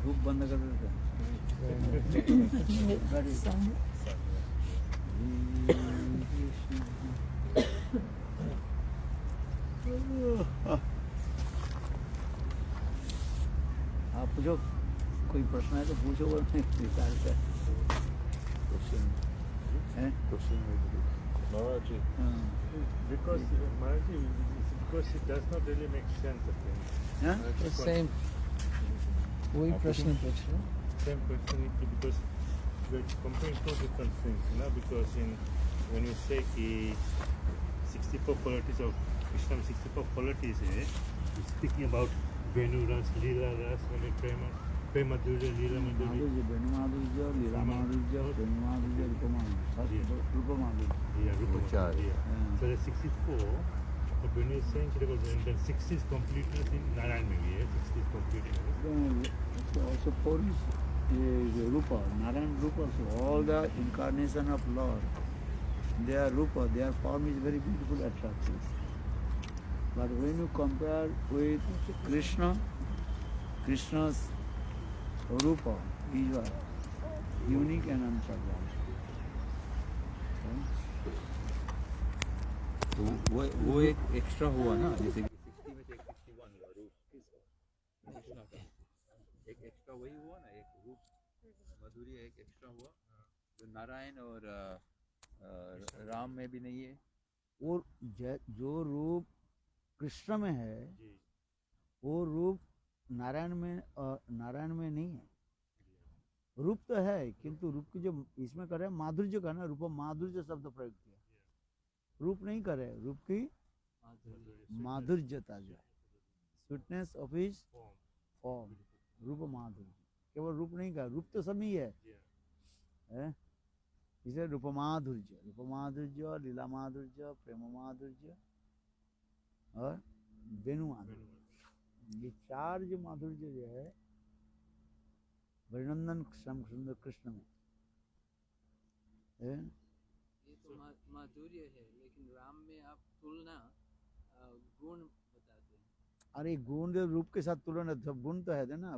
धूप बंद कर देते हैं। आप पूछो, कोई प्रश्न है तो पूछो, वो विचार से Question. हैं। Question. Maharaji. Because Maharaji, because it does not really make sense. I think. हाँ? Maharaji, सेम वही प्रश्न पूछ रहे हो। Same question because we're comparing two different things, you know. Because when you say कि 64 qualities of Krishna, 64 qualities है, it's speaking about Venu Ras, Leela Ras, Prema Madhurya, Leela Madhurya. माधुर्य, वेणु माधुर्य, लीला माधुर्य, प्रेम माधुर्य, रूप माधुर्य, रूप माधुर्य। Yeah, Rupa Vichar. Madhurya. Yeah. So there's 64, but when you're saying then 60 is completeness in Narayan maybe, yeah? 60 is completeness. Also four is Rupa, Narayan Rupa. So all the incarnation of Lord, their Rupa, their form is very beautiful, attractive. But when you compare with Krishna's Rupa is unique and unsurpassed. तो वो एक extra हुआ ना, जैसे कि 60 में से एक 61 हुआ रूप कृष्ण का, एक एक्स्ट्रा वही हुआ ना, एक रूप मधुर्य एक एक्स्ट्रा हुआ जो नारायण और राम में भी नहीं है। और जो रूप कृष्ण में है जी। वो रूप नारायण में नहीं है। रूप तो है किंतु रूप की जो इसमें करे माधुर्य का ना, रूप माधुर्य शब्द प्रयोग किया, रूप नहीं करे, रूप की माधुर्यता जो है, स्वीटनेस ऑफ हिज फॉर्म, रूप माधुर्य, केवल रूप नहीं का, रूप तो सब ही है, इसे रूप माधुर्य, लीला माधुर्य, प्रेम माधुर्य और वेणु माधुर्य, ये चार जो माधुर्य जो है वृंदन श्याम सुंदर कृष्ण में है। ये तो माधुर्य है, लेकिन राम में आप तुलना गुण बताते हैं। अरे गुण रूप के साथ तुलना, गुण तो है ना,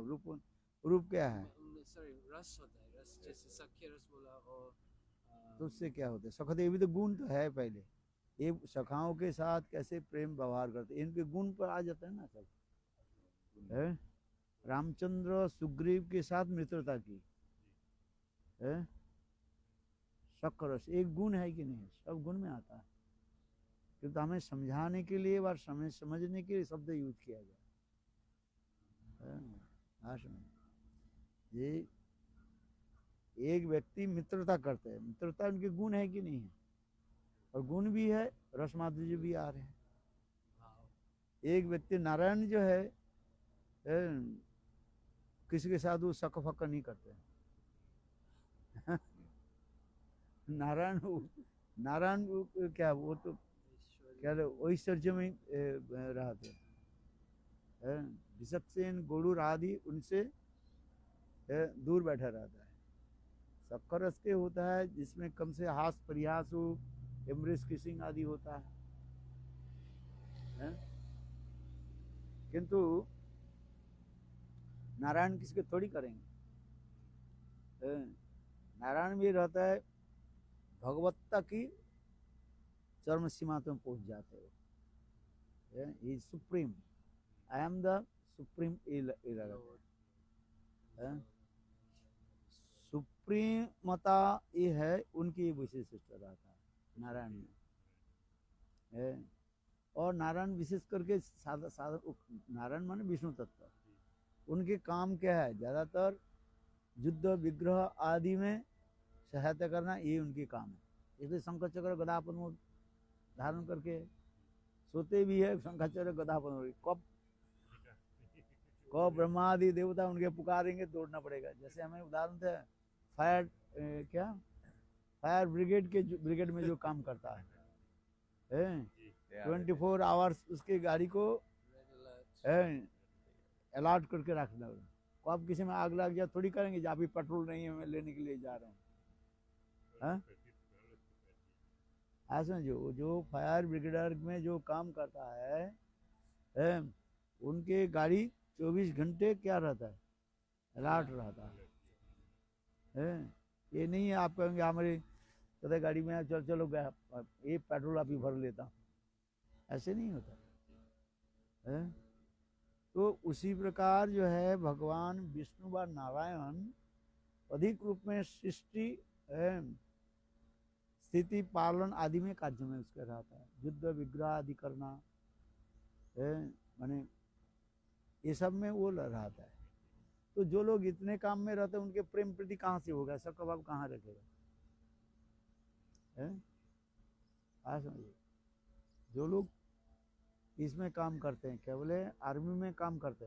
रूप क्या है? सॉरी, रस होता है, रस जैसे सख्य रस बोला, और तो उससे क्या होता है? सखत, ये भी तो गुण तो है। पहले ये सखाओं के साथ कैसे प्रेम व्यवहार करते, इनके गुण पर आ जाता है ना सब है। रामचंद्र सुग्रीव के साथ मित्रता की है, शक्रस एक गुण है कि नहीं? सब गुण में आता है, क्योंकि हमें समझाने के लिए और समझने के लिए शब्द यूज किया गया। ये एक व्यक्ति मित्रता करते हैं, मित्रता उनके गुण है कि नहीं है? और गुण भी है, रस माधुर्य भी आ रहे हैं। एक व्यक्ति नारायण जो है किसी के साथ वो शक फक नहीं करते हैं। नारायण क्या, वो तो क्या ऐश्वर्य में रहते हैं, विषक्सेन गोड़ूर आदि उनसे दूर बैठा रहता है। शक्कर रस के होता है जिसमें कम से हास परिहास हो, एम्ब्रेस किसिंग आदि होता है। किंतु नारायण किसके थोड़ी करेंगे। नारायण भी रहता है भगवत्ता की चरम सीमा में पहुंच जाते हो। He supreme, I am the supreme सुप्रीमता ये है उनकी विशेषता रहता है नारायण में है। और नारायण विशेष करके नारायण माने विष्णु तत्व, उनके काम क्या है? ज्यादातर युद्ध विग्रह आदि में सहायता करना, ये उनके काम है। इसलिए शंख चक्र गदा पद्म धारण करके सोते भी है, शंख चक्र गदा पद्म, कब ब्रह्मादि देवता उनके पुकारेंगे दौड़ना पड़ेगा। जैसे हमें उदाहरण थे फायर ब्रिगेड में जो काम करता है 24 आवर्स उसकी गाड़ी को अलर्ट करके रखना। कब किसी में आग लग जाए थोड़ी करेंगे जब अभी पेट्रोल नहीं है मैं लेने के लिए जा रहा हूँ। ऐसा जो फायर ब्रिगेडर में जो काम करता है उनके गाड़ी 24 घंटे क्या रहता राट रहता है। ये नहीं है आप कहेंगे हमारे कहते गाड़ी में चल चलो गया ये पेट्रोल अभी भर लेता हूं, ऐसे नहीं होता है। तो उसी प्रकार जो है भगवान विष्णु व नारायण अधिक रूप में सृष्टि स्थिति पालन आदि में कार्य में उसका रहता है। युद्ध विग्रह आदि करना माने ये सब में वो रहता है। तो जो लोग इतने काम में रहते हैं उनके प्रेम प्रति कहाँ से होगा, सबका भाव कहाँ रखेगा है? समझिए जो लोग इसमें काम करते हैं, क्या बोले आर्मी में काम करते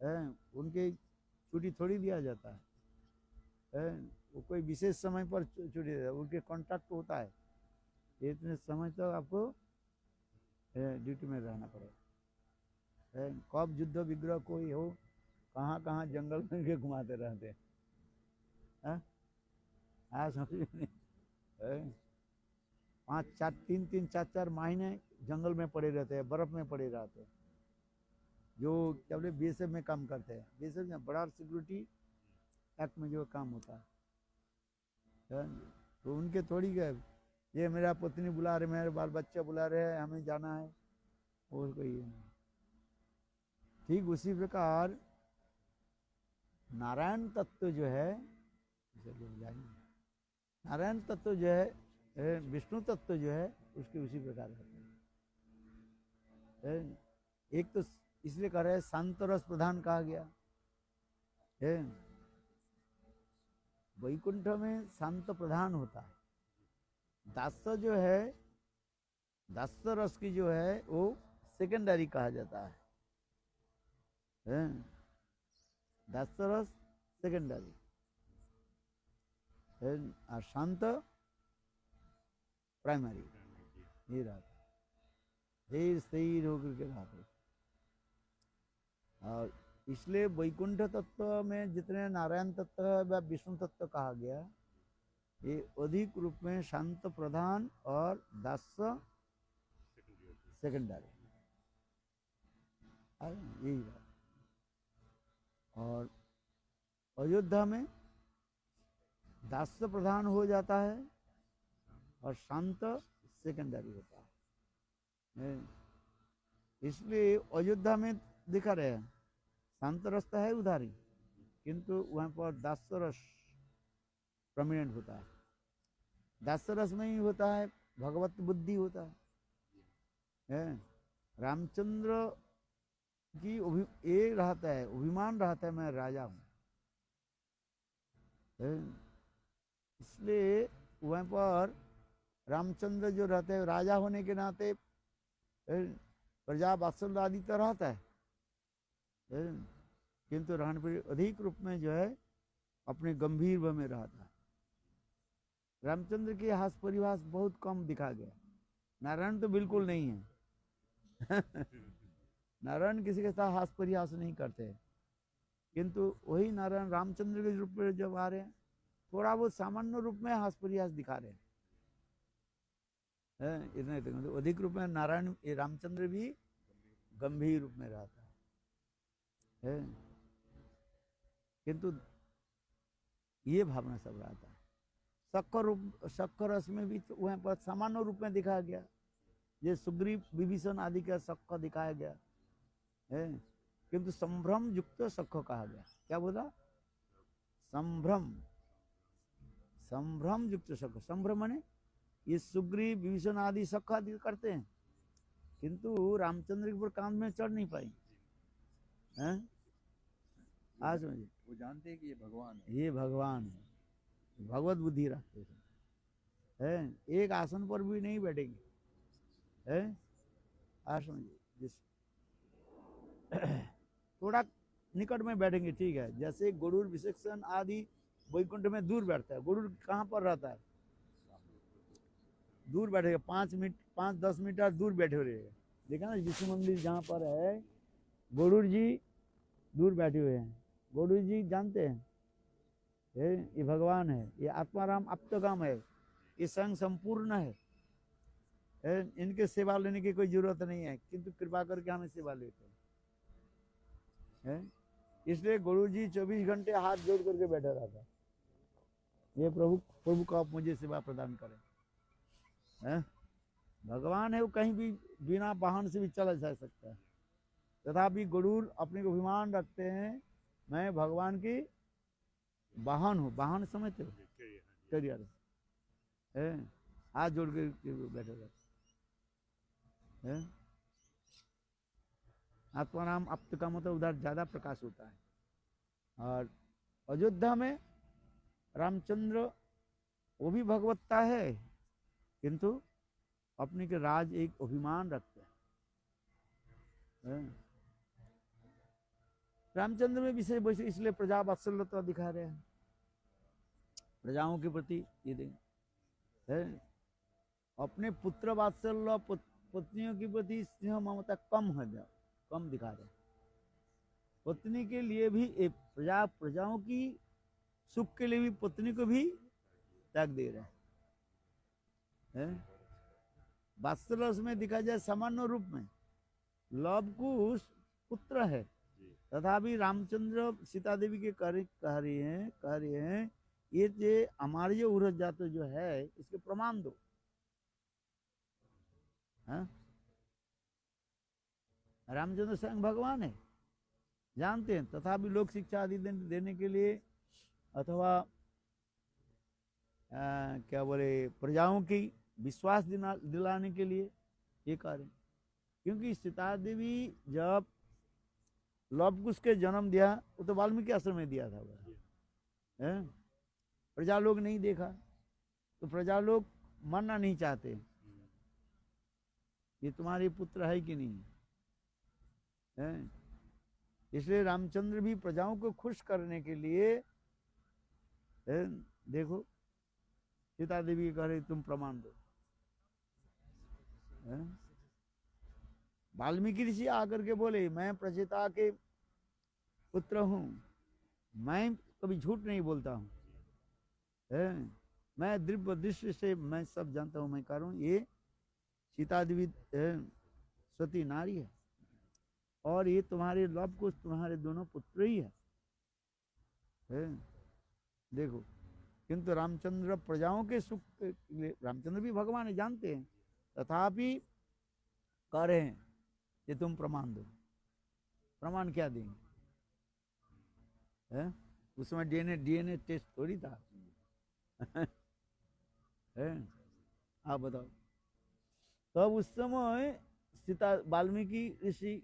हैं उनके छुट्टी थोड़ी दिया जाता है वो कोई विशेष समय पर छुट्टी देता है, उनके कॉन्ट्रैक्ट होता है इतने समय तक आपको ड्यूटी में रहना पड़ेगा। कब युद्ध विग्रह कोई हो कहाँ कहाँ जंगल में के घुमाते रहते हैं। समझ 3-4 महीने जंगल में पड़े रहते हैं, बर्फ में पड़े रहते हैं। जो क्या बोले बीएसएफ में काम करते हैं, बीएसएफ में बड़ा सिक्योरिटी एक्ट में जो काम होता है तो उनके थोड़ी गए ये मेरा पत्नी बुला रहे, मेरे बाल बच्चा बुला रहे हैं, हमें जाना है और कोई नहीं। ठीक उसी प्रकार नारायण तत्व जो है, नारायण तत्व जो है विष्णु तत्व जो है उसके उसी प्रकार है। एक तो इसलिए कह रहे हैं शांत रस प्रधान कहा गया है। वैकुंठ में शांत प्रधान होता है। दास जो है, दास रस की जो है वो सेकेंडरी कहा जाता है। दास रस सेकेंडरी और शांत प्राइमरी ये रहता है, स्थिर होकर के रहते। और इसलिए वैकुंठ तत्व में जितने नारायण तत्व व विष्णु तत्व कहा गया ये अधिक रूप में शांत प्रधान और दास सेकेंडरी यही बात। और अयोध्या में दास प्रधान हो जाता है और शांत सेकेंडरी होता है। इसलिए अयोध्या में दिखा रहे हैं शांत रस है उधारी, किंतु वहाँ पर दास रस प्रमिनेंट होता है। दास रस में ही होता है भगवत बुद्धि होता है। रामचंद्र की ये रहता है, अभिमान रहता है मैं राजा हूँ। इसलिए वहाँ पर रामचंद्र जो रहते हैं राजा होने के नाते प्रजा वात्सल्य आदि तो रहता है, किंतु रहने पर अधिक रूप में जो है अपने गंभीर में रहता है। रामचंद्र के हास परिहास बहुत कम दिखा गया, नारायण तो बिल्कुल नहीं है। नारायण किसी के साथ हास परिहास नहीं करते, किंतु वही नारायण रामचंद्र के रूप में जब आ रहे हैं थोड़ा बहुत सामान्य रूप में हास परिहास दिखा रहे हैं। इतने तो अधिक रूप में नारायण रामचंद्र भी गंभीर रूप में रहता है, किंतु ये भावना सब रहता है। शक्कर रस में भी तो वहाँ पर सामान्य रूप में दिखाया गया, ये सुग्रीव विभीषण आदि का शक्क दिखाया गया है, किंतु संभ्रम युक्त शक्क कहा गया। क्या बोला? संभ्रम, संभ्रम युक्त शक्क। संभ्रम माने ये सुग्रीव विभीषण आदि शक्क आदि करते हैं, किंतु रामचंद्र के ऊपर कान में चढ़ नहीं पाई। आज समझिए वो जानते हैं कि ये भगवान है, ये भगवान है, भगवत बुद्धि रखते हैं। एक आसन पर भी नहीं बैठेंगे है। आज समझिए जिस थोड़ा निकट में बैठेंगे ठीक है, जैसे गरुड़ विशेषण आदि वैकुंठ में दूर बैठता है। गरुड़ कहाँ पर रहता है? दूर बैठेगा, 5-10 मीटर दूर बैठे रहेगा। देखा ना विष्णु मंदिर जहाँ पर है गरुड़ जी दूर बैठे हुए हैं। गरुड़ जी जानते हैं ये भगवान है, ये आत्माराम आप्तगाम है, ये स्वयं संपूर्ण है। इनके सेवा लेने की कोई जरूरत नहीं है, किंतु कृपा करके हमें सेवा लेते हैं। इसलिए गुरु जी 24 घंटे हाथ जोड़ करके बैठे रहता, ये प्रभु प्रभु को आप मुझे सेवा प्रदान करें। हैं? भगवान है, वो कहीं भी बिना वाहन से भी चला जा सकता है, तथापि गुरु अपने को अभिमान रखते हैं, मैं भगवान की वाहन हूँ। वाहन समझते हो? करियर है, हाथ जोड़ के बैठे रहते हैं। आत्माराम आप्त का मतलब उधर ज्यादा प्रकाश होता है। और अयोध्या में रामचंद्र वो भी भगवत्ता है, किंतु अपने के राज एक अभिमान रखते हैं। रामचंद्र में विशेष वैसे इसलिए प्रजा वात्सल्यता दिखा रहे हैं, प्रजाओं के प्रति ये है। अपने पुत्र वात्सल्य पत्नियों के प्रति स्नेह ममता कम है, कम दिखा रहे हैं। पत्नी के लिए भी एक प्रजाओं की सुख के लिए भी पत्नी को भी त्याग दे रहे हैं। वात्सल्य में दिखा जाए सामान्य रूप में लव कुश पुत्र है, तथापि रामचंद्र सीता देवी के कह रही हैं ये जो हमारे जो उरज जात जो है इसके प्रमाण दो। रामचंद्र स्वयं भगवान है, जानते हैं, तथापि लोक शिक्षा आदि देने के लिए अथवा क्या बोले प्रजाओं की विश्वास दिलाने के लिए ये कार्य। क्योंकि सीता देवी जब लव कुश के जन्म दिया वो तो वाल्मीकि आश्रम में दिया था, प्रजा लोग नहीं देखा तो प्रजा लोग मानना नहीं चाहते ये तुम्हारे पुत्र है कि नहीं है। इसलिए रामचंद्र भी प्रजाओं को खुश करने के लिए देखो सीता देवी कह रही तुम प्रमाण दो। वाल्मीकि ऋषि आकर के बोले मैं प्रचेता के पुत्र हूं, मैं कभी झूठ नहीं बोलता हूं, मैं दिव्य दृष्टि से मैं सब जानता हूं, मैं कह रहा हूं ये सीता देवी सती नारी है और ये तुम्हारे लव कुश तुम्हारे दोनों पुत्र ही है। देखो किंतु रामचंद्र प्रजाओं के सुख के लिए, रामचंद्र भी भगवान है जानते हैं, तथापि कह रहे हैं कि तुम प्रमाण दो। प्रमाण क्या देंगे? उसमें डीएनए टेस्ट थोड़ी था। आप बताओ। तब उस समय सीता वाल्मीकि ऋषि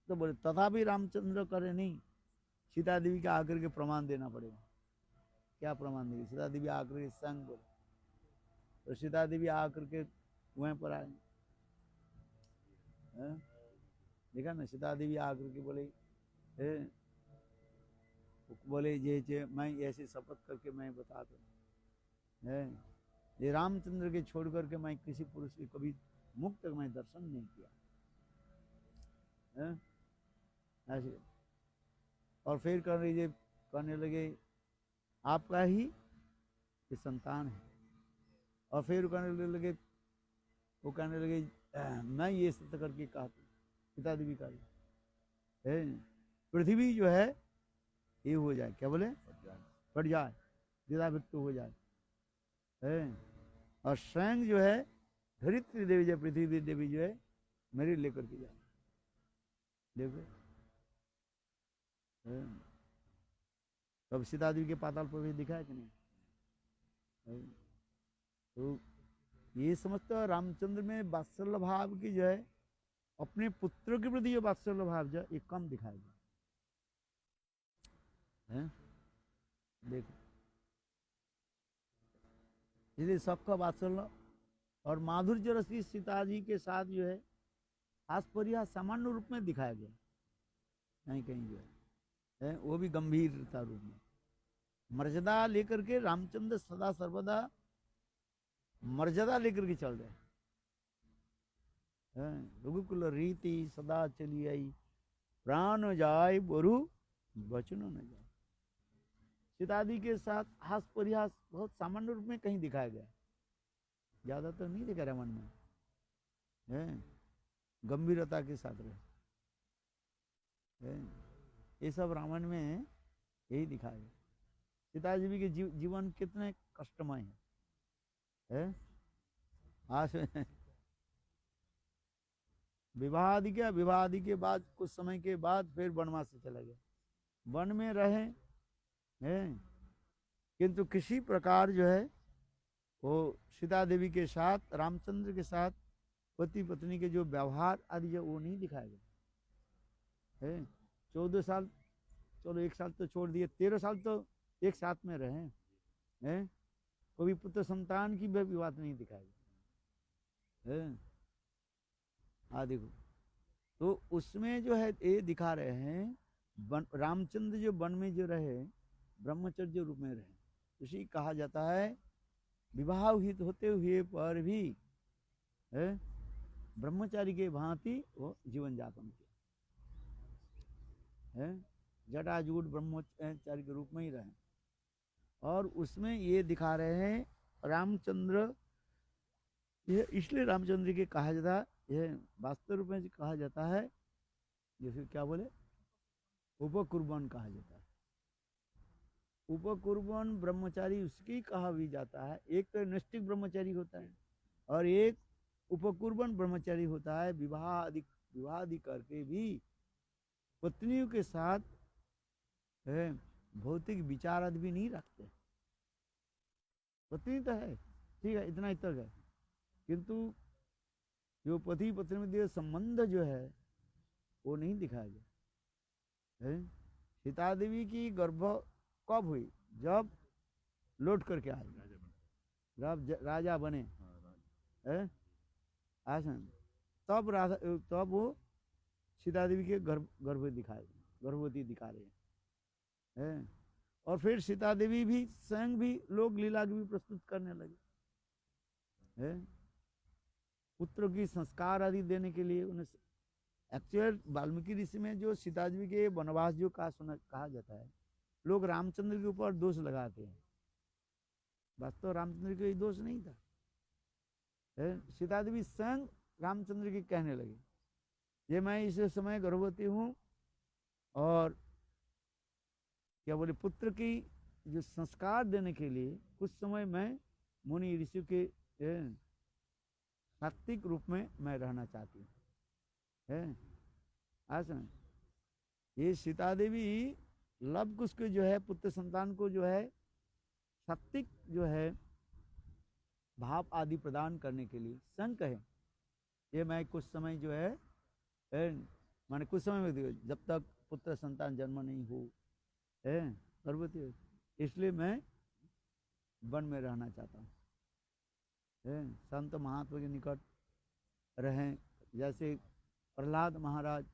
तो बोले तथापि रामचंद्र करे नहीं, सीता देवी के आकर के प्रमाण देना पड़ेगा। क्या प्रमाण देगी? सीता देवी आकर के संग बोले तो सीता देवी आकर के वहीं पर आए, देखा ना, सीता देवी आकर के बोले जे मैं ऐसे शपथ करके मैं बता दूं ये रामचंद्र के छोड़ करके मैं किसी पुरुष के कभी मुख तक मैं दर्शन नहीं किया ऐसे। और फिर कहने लगे आपका ही ये संतान है। और फिर कहने लगे मैं ये सत्य करके कहा सीता देवी का पृथ्वी जो है ये हो जाए, क्या बोले, फट जाए, द्विधाविभक्त हो जाए और स्वयं जो है धरित्री देवी जो पृथ्वी देवी जो है मेरे लेकर के जाए। देखो तब सीता देवी के पाताल पर भी दिखा है कि नहीं? तो ये समझते हो रामचंद्र में वात्सल्य भाव की जो है अपने पुत्र के प्रति जो वात्सल्य भाव जो ये कम दिखाएगा। देखो इसलिए सबका वात्सल्य और माधुर्य रसी सीता जी के साथ जो है आस्पर्या सामान्य रूप में दिखाया गया, कहीं कहीं जो है वो भी गंभीरता रूप में मर्यादा लेकर के रामचंद्र सदा सर्वदा मर्यादा लेकर के चल रहे हैं। रघुकुल रीति सदा चली आई, प्राण जाय बरु वचनो न जाए। सीतादी के साथ हास परिहास बहुत सामान्य रूप में कहीं दिखाया गया, ज्यादातर तो नहीं दिखा रमन में, गंभीरता के साथ रहे। ये सब रामायण में यही दिखाया गया। सीता जी के जीवन कितने कष्टमय है? आज विवाह आदि किया, विवाह आदि के बाद कुछ समय के बाद फिर वनवास से चला गया, वन में रहे हैं, किंतु किसी प्रकार जो है वो सीता देवी के साथ, रामचंद्र के साथ पति पत्नी के जो व्यवहार आदि जो वो नहीं दिखाया गया है। 14 साल, चलो 1 साल तो छोड़ दिए, 13 साल तो एक साथ में रहे हैं, कभी पुत्र संतान की भी बात नहीं दिखाई है। देखो तो उसमें जो है ये दिखा रहे हैं रामचंद्र जो वन में जो रहे, ब्रह्मचर्य रूप में रहे, उसी कहा जाता है विवाह होते हुए पर भी ब्रह्मचारी के भांति वो जीवन यापन किया, जटाजूट ब्रह्मचारी के रूप में ही रहे। और उसमें ये दिखा रहे हैं रामचंद्र, ये इसलिए रामचंद्र के कहा जाता है, ये वास्तव रूप में कहा जाता है, जैसे क्या बोले, उपकुर्बान कहा जाता है। उपकुर्बान ब्रह्मचारी उसकी कहा भी जाता है। एक तो नैष्ठिक ब्रह्मचारी होता है और एक उपकुर्बान ब्रह्मचारी होता है। विवाह आदि करके भी पत्नियों के साथ भौतिक विचार आदि भी नहीं रखते। पत्नी तो है, ठीक है, इतना ही तक है, किंतु जो पति पत्नी में संबंध जो है वो नहीं दिखाया गया। सीता देवी की गर्भ कब हुई? जब लौट करके आए, जब राजा बने, तब वो सीता देवी के गर्भवती दिखा रहे हैं। और फिर सीता देवी भी स्वयं भी लोग लीला की भी प्रस्तुत करने लगे, पुत्र की संस्कार आदि देने के लिए उन्हें। एक्चुअल वाल्मीकि ऋषि में जो सीता देवी के वनवास जो कहा जाता है, लोग रामचंद्र के ऊपर दोष लगाते हैं, वास्तव रामचंद्र के दोष नहीं था। सीता देवी स्वयं रामचंद्र के कहने लगे, ये मैं इस समय गर्भवती हूँ और क्या बोले, पुत्र की जो संस्कार देने के लिए कुछ समय मैं मुनि ऋषि के सात्विक रूप में मैं रहना चाहती हूँ। ये सीता देवी लव कुश को जो है, पुत्र संतान को जो है सात्विक जो है भाव आदि प्रदान करने के लिए संग कहे, ये मैं कुछ समय जो है माने कुछ समय में, जब तक पुत्र संतान जन्म नहीं हो गर्भवती, इसलिए मैं वन में रहना चाहता हूँ, संत महात्मा के निकट रहें। जैसे प्रहलाद महाराज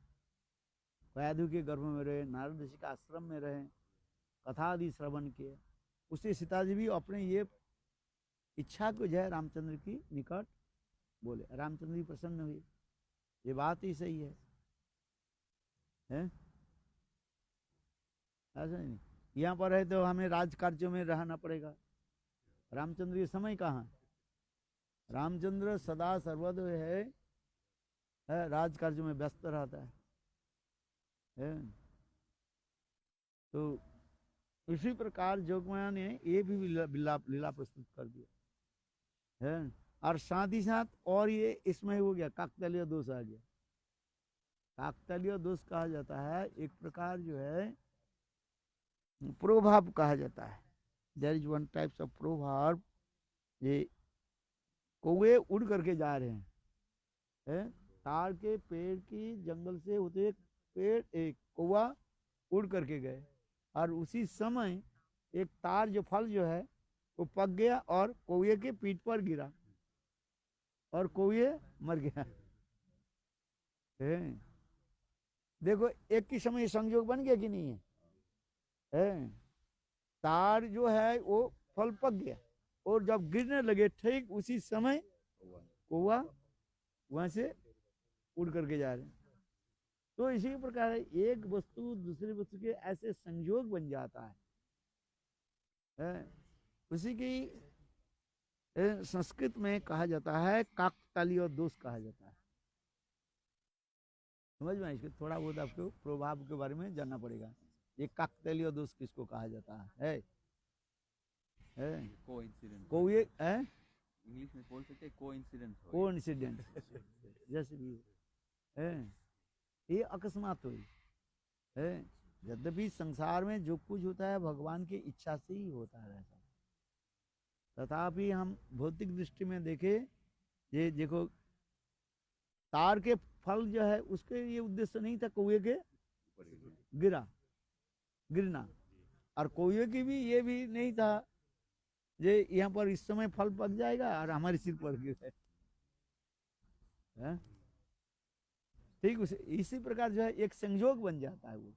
वैदु के गर्भ में रहे, नारद ऋषि के आश्रम में रहे, कथा आदि श्रवण किए, उससे सीता जी भी अपने ये इच्छा को जो है रामचंद्र की निकट बोले, रामचंद्र जी प्रसन्न हुए। ये बात ही सही है, ऐसा नहीं। यहाँ पर है तो हमें राज कार्यों में रहना पड़ेगा, रामचंद्र ये समय कहाँ? रामचंद्र सदा सर्वदा है राज कार्यों में व्यस्त रहता है। तो इसी प्रकार जोगमाया ने ये भी लीला प्रस्तुत कर दिया है। और साथ ही साथ और ये इसमें हो गया काकतालीय दोष आ गया। काकतालीय दोष कहा जाता है एक प्रकार जो है प्रोभाव कहा जाता है। There is one types of प्रोभाव। ये कौवे उड़ करके जा रहे हैं, ताड़ के पेड़ की जंगल से होते पेड़, एक कौवा उड़ करके गए और उसी समय एक तार जो फल जो है वो पक गया और कौवे के पीठ पर गिरा और कौवे मर गया। देखो एक ही समय संयोग बन गया कि नहीं है? तार जो है वो फल पक गया और जब गिरने लगे ठीक उसी समय कौवा वहां से उड़ करके जा रहे हैं। तो इसी प्रकार एक वस्तु दूसरी वस्तु के ऐसे संयोग बन जाता है। उसी की संस्कृत में कहा जाता है काकतालीय दोष कहा जाता है। समझ में, इसके थोड़ा बहुत आपको प्रभाव के बारे में जानना पड़ेगा। ये काकतालीय दोष किसको कहा जाता है? को इंसिडेंट, को ये है इंग्लिश में बोल सकते हैं को इंसिडेंस, को इंसिडेंट जैसे भी है, ये अकस्मात हुई है। यद्यपि संसार में जो कुछ होता है भगवान की इच्छा से ही होता है ऐसा, तथापि हम भौतिक दृष्टि में देखे, ये देखो तार के फल जो है उसके ये उद्देश्य नहीं था कौए के गिरना, और कौए की भी ये भी नहीं था ये यहाँ पर इस समय फल पक जाएगा और हमारे सिर पर गिरे। ठीक इसी प्रकार जो है एक संयोग बन जाता है वो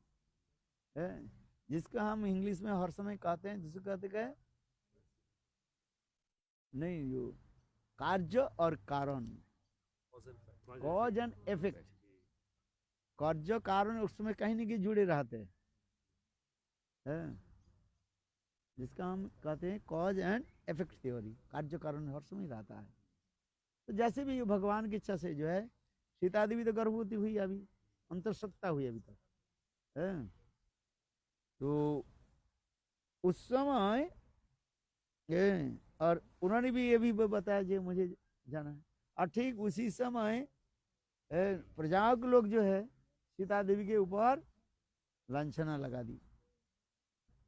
है, जिसका हम इंग्लिश में हर समय कहते हैं, जिसको कहते हैं नहीं, जो कार्य और कारण, कॉज एंड इफेक्ट, कार्य कारण उसमें कहीं न कहीं जुड़े रहते हैं, जिसका हम कहते हैं कॉज एंड इफेक्ट थ्योरी, कार्य कारण हर समय रहता है। तो जैसे भी भगवान की इच्छा से जो है सीता देवी तो गर्भवती हुई, अभी अंतरसत्ता हुई अभी तक है, तो उस समय और उन्होंने भी ये भी बताया जो मुझे जाना है, और ठीक उसी समय प्रजा के लोग जो है सीता देवी के ऊपर लांछना लगा दी।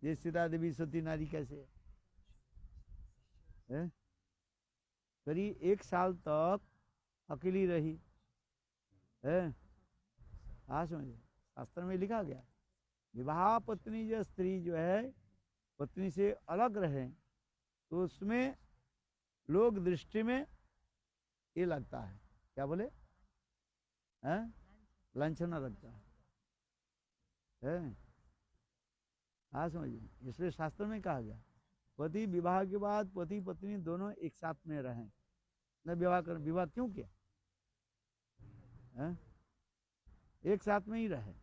ये सीता देवी सती नारी कैसे है, करीब 1 साल तक अकेली रही है। समझे, शास्त्र में लिखा गया विवाह पत्नी जो स्त्री जो है पत्नी से अलग रहे तो उसमें लोग दृष्टि में ये लगता है, क्या बोले, लांछना लगता है। समझिए, इसलिए शास्त्र में कहा गया पति विवाह के बाद पति पत्नी दोनों एक साथ में रहें, न विवाह कर, विवाह क्यों किया, एक साथ में ही रहे।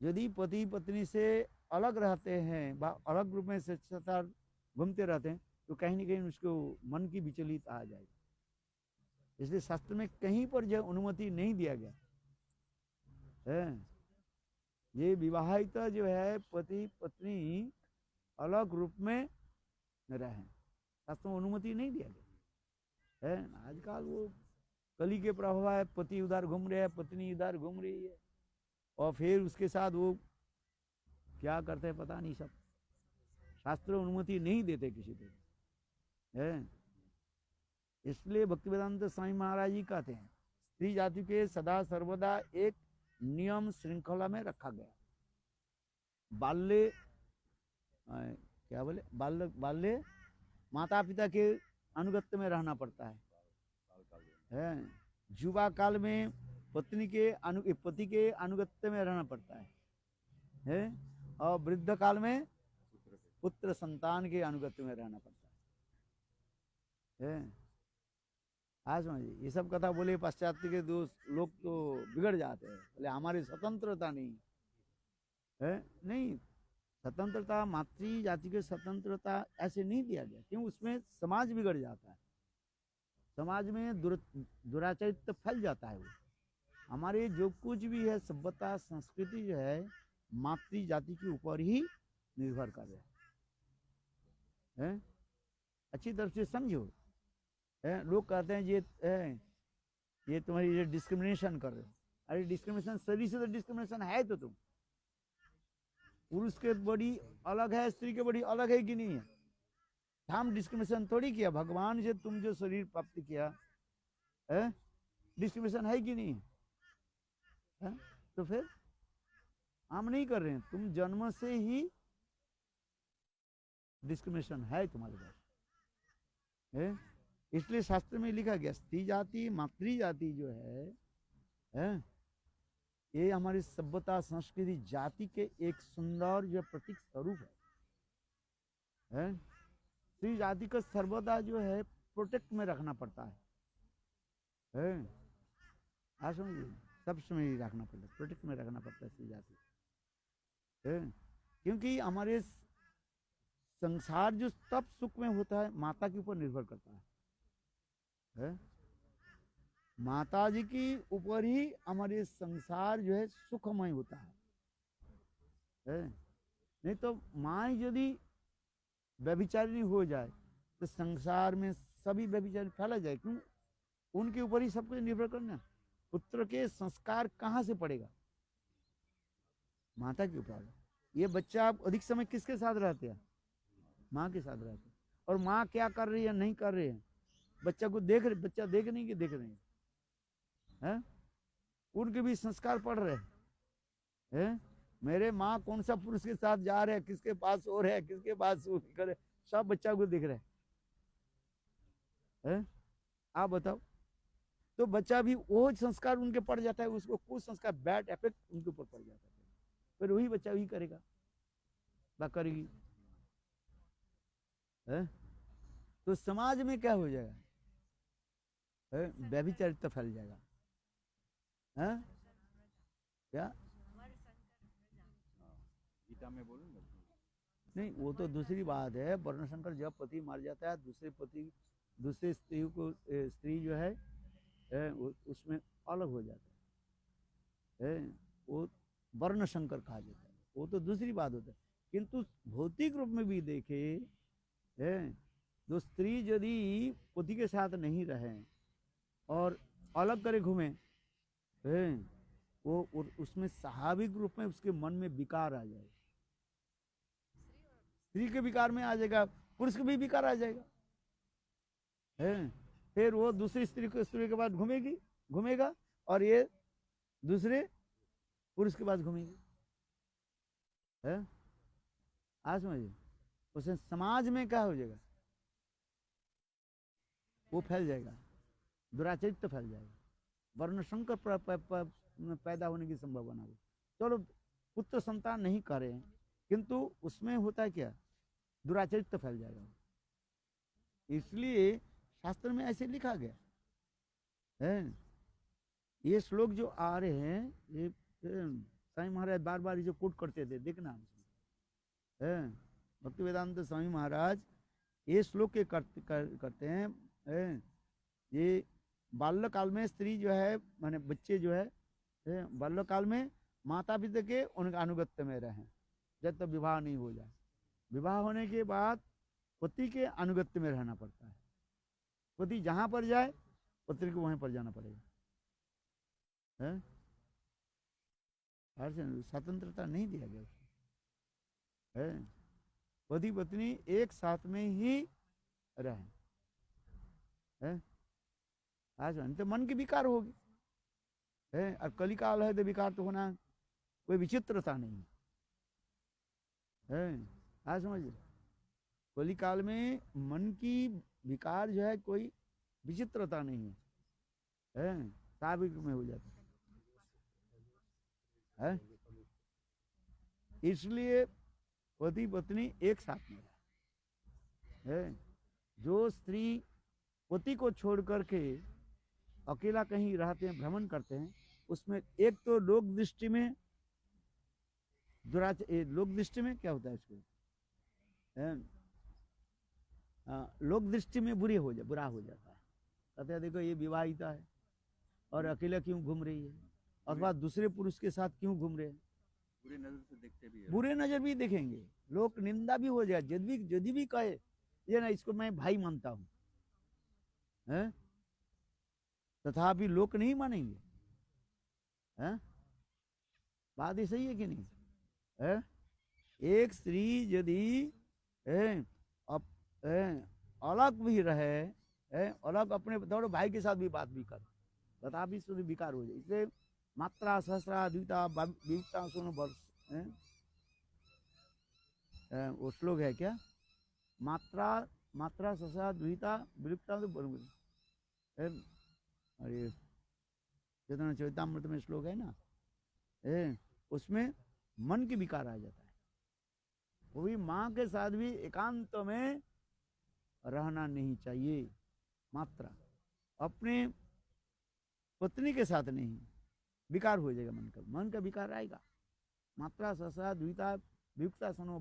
यदि पति पत्नी से अलग रहते हैं, अलग रूप में स्वच्छता घूमते रहते हैं, तो कहीं न कहीं उसको मन की विचलित आ जाएगी। इसलिए शास्त्र में कहीं पर जो अनुमति नहीं दिया गया है, ये विवाहित जो है पति पत्नी अलग रूप में रहे, शास्त्र में अनुमति नहीं दिया गया है। आजकल वो कली के प्रभाव है, पति उधर घूम रहे हैं, पत्नी इधर घूम रही है, और फिर उसके साथ वो क्या करते हैं पता नहीं, सब शास्त्र अनुमति नहीं देते किसी को है। इसलिए भक्तिवेदांत स्वामी महाराज जी कहते हैं स्त्री जाति के सदा सर्वदा एक नियम श्रृंखला में रखा गया। बाल्य क्या बोले, बाल्य माता पिता के अनुगत्य में रहना पड़ता है। युवा काल में पति के अनुगत्य में रहना पड़ता है, और वृद्ध काल में पुत्र संतान के अनुगत्य में रहना पड़ता है। आज समझिए, ये सब कथा बोले पाश्चात्य के दोस्त लोग तो बिगड़ जाते हैं, बोले हमारी स्वतंत्रता नहीं है। नहीं, स्वतंत्रता, मातृ जाति की स्वतंत्रता ऐसे नहीं दिया गया, क्यों, उसमें समाज बिगड़ जाता है, समाज में दुराचरित्र फैल जाता है। वो हमारे जो कुछ भी है सभ्यता संस्कृति जो है मातृ जाति के ऊपर ही निर्भर कर रहे हैं। अच्छी तरह से समझो, लोग कहते हैं ये तुम्हारी ये डिस्क्रिमिनेशन कर रहे हो। अरे डिस्क्रिमिनेशन शरीर से तो डिस्क्रिमिनेशन है, तो तुम पुरुष के बॉडी अलग है, स्त्री के बॉडी अलग है कि नहीं है? हम डिस्क्रिमिनेशन थोड़ी किया, भगवान से तुम जो शरीर प्राप्त किया है, डिस्क्रिमिनेशन है कि नहीं है? तो फिर हम नहीं कर रहे हैं, तुम जन्म से ही डिस्क्रिमिनेशन है तुम्हारे पास। इसलिए शास्त्र में लिखा गया स्त्री जाति मातृ जाति जो है ये हमारी सभ्यता संस्कृति जाति के एक सुंदर जो प्रतीक स्वरूप है। स्त्री जाति का सर्वदा जो है प्रोटेक्ट में रखना पड़ता है। आज समझिए, सब समय रखना पड़ता है, प्रोटेक्ट में रखना पड़ता है स्त्री जाति, क्योंकि हमारे संसार जो तब सुख में होता है माता के ऊपर निर्भर करता है। माता जी की ऊपर ही हमारे संसार जो है सुखमय होता है? नहीं तो माँ यदि व्यभिचारिणी हो जाए तो संसार में सभी व्यभिचारी फैला जाए। क्यों? उनके ऊपर ही सब कुछ निर्भर करना। पुत्र के संस्कार कहाँ से पड़ेगा? माता के ऊपर। ये बच्चा आप अधिक समय किसके साथ रहते हैं? माँ के साथ रहते हैं। और माँ क्या कर रही है नहीं कर रही है, बच्चा को देख रहे, बच्चा देख नहीं कि देख रहे हैं? उनके भी संस्कार पड़ रहे हैं। मेरे माँ कौन सा पुरुष के साथ जा रहे हैं, किसके पास सो रहे हैं, किसके पास सो करे, सब बच्चा को दिख रहे हैं। आप बताओ। तो बच्चा भी वो संस्कार उनके पड़ जाता है, उसको कुछ संस्कार बैड इफेक्ट उनके ऊपर पड़ जाता है, फिर वही बच्चा वही करेगा या करेगी। तो समाज में क्या हो जाएगा? व्यभिचारिता फैल जाएगा। क्या? गीता में बोलो ना। नहीं, वो तो दूसरी बात है। वर्णशंकर जब पति मर जाता है, दूसरे स्त्री जो है उसमें अलग हो जाता है, वो वर्णशंकर कहा जाता है। वो तो दूसरी बात होता है। किंतु भौतिक रूप में भी देखे, जो स्त्री यदि पति के साथ नहीं रहे और अलग करे घूमे, वो उसमें स्वाभाविक रूप में उसके मन में विकार आ जाएगा। स्त्री के विकार में आ जाएगा, पुरुष को भी विकार आ जाएगा। फिर वो दूसरी स्त्री के पास घूमेगा और ये दूसरे पुरुष के पास घूमेगी। आज समझिए, उसे समाज में क्या हो जाएगा? वो फैल जाएगा, दुराचरित्र फैल जाएगा, वर्णशंकर पैदा होने की संभावना हो। चलो पुत्र संतान नहीं करे, किंतु उसमें होता है क्या? दुराचरित्र फैल जाएगा। इसलिए शास्त्र में ऐसे लिखा गया है। ये श्लोक जो आ रहे हैं, ये स्वामी महाराज बार बार जो कोट करते थे, देखना भक्ति वेदांत स्वामी महाराज ये श्लोक के करते हैं। ये बाल्यकाल में स्त्री जो है, माने बच्चे जो है बाल्यकाल में माता पिता के उनके अनुगत्य में रहें जब तक विवाह नहीं हो जाए। विवाह होने के बाद पति के अनुगत्य में रहना पड़ता है। पति जहां पर जाए पत्नी को वहीं पर जाना पड़ेगा। स्वतंत्रता नहीं दिया गया है। पति पत्नी एक साथ में ही रहे। आज तो मन की विकार होगी, और कलिकाल है तो विकार तो होना, कोई विचित्रता नहीं है। आज समझिए, कलिकाल में मन की विकार जो है कोई विचित्रता नहीं है, स्वाभाविक में हो जाता है। इसलिए पति पत्नी एक साथ में है। जो स्त्री पति को छोड़ करके अकेला कहीं रहते हैं, भ्रमण करते हैं, उसमें एक तो लोक दृष्टि में लोक दृष्टि में क्या होता है इसको, लोक दृष्टि में बुरा हो जाता है। कहते हैं देखो ये विवाहिता है और अकेला क्यों घूम रही है, अथवा दूसरे पुरुष के साथ क्यों घूम रहे हैं। बुरे नजर से देखते भी है। बुरे नजर भी देखेंगे, लोग निंदा भी हो जाए। यदि भी कहे ये ना इसको मैं भाई मानता हूं, तथापि लोग नहीं मानेंगे। बात ये सही है कि नहीं? एक स्त्री यदि अलग भी रहे, अलग अपने थोड़े भाई के साथ भी बात भी कर, तथापि शुद्ध विकार हो जाए। इसलिए मात्रा सहस्रा द्विता विविक्ता सुनो वर्ष, वो श्लोक है क्या? मात्रा सहस्रा द्विता विविक्ता अरे चैतन्य चरितामृत में श्लोक है ना, उसमें मन की विकार आ जाता है। वो भी माँ के साथ भी एकांत में रहना नहीं चाहिए। मात्रा अपने पत्नी के साथ नहीं, विकार हो जाएगा मन का विकार आएगा। मात्रा सहसा द्विता वियुक्ता सनो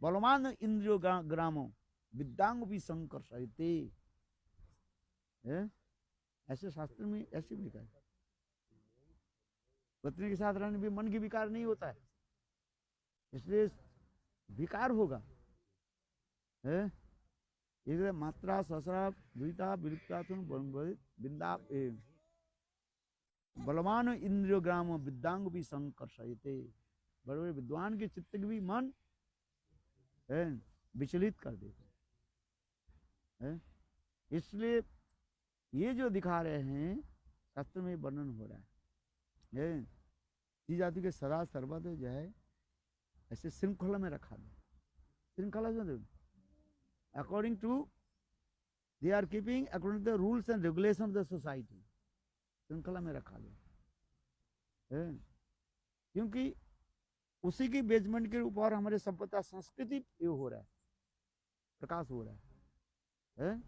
बलवान इंद्रियो ग्रामो विद्यांग भी संकर्षयते। ऐसे शास्त्र में ऐसे भी लिखा है। पत्नी के साथ रहने भी मन की विकार नहीं होता है, इसलिए विकार होगा है। इसलिए मात्रा ससरा द्विता विलुप्ता बिंदा बलवान इंद्रियो ग्राम विद्यांग भी संकर्षयते, बड़े बड़े विद्वान के चित्त की भी मन है विचलित कर देते है। इसलिए ये जो दिखा रहे हैं शास्त्र में वर्णन हो रहा है स्त्री जाति के सदा सर्वदा जो है ऐसे श्रृंखला में रखा गया। श्रृंखला जो according to they are keeping according to the rules and regulation of the society, श्रृंखला में रखा गया है। क्योंकि उसी की बेजमेंट के ऊपर हमारे सभ्यता संस्कृति ये हो रहा है, प्रकाश हो रहा है।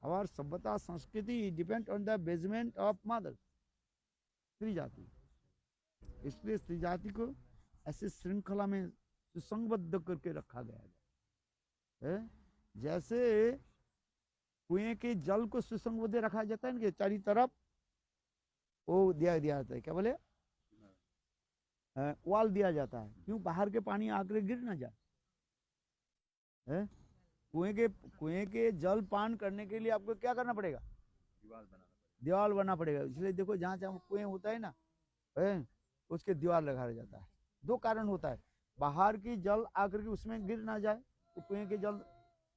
Our सभ्यता संस्कृति depend on the basement of mother स्त्री जाति। इसलिए स्त्री जाति को ऐसे श्रृंखला में सुसंगबद्ध करके रखा गया है। जैसे कुएं के जल को सुसंगबद्ध रखा जाता है ना, चारों तरफ वो दिया जाता है, क्या बोले वाल दिया जाता है, क्यों बाहर के पानी आकर गिर ना जाए है। कुएं के जल पान करने के लिए आपको क्या करना पड़ेगा, दीवार बना पड़ेगा। इसलिए देखो जहाँ जहाँ कुएं होता है ना है, उसके दीवार लगाया जाता है। दो कारण होता है, बाहर की जल आकर के उसमें गिर ना जाए तो कुएं के जल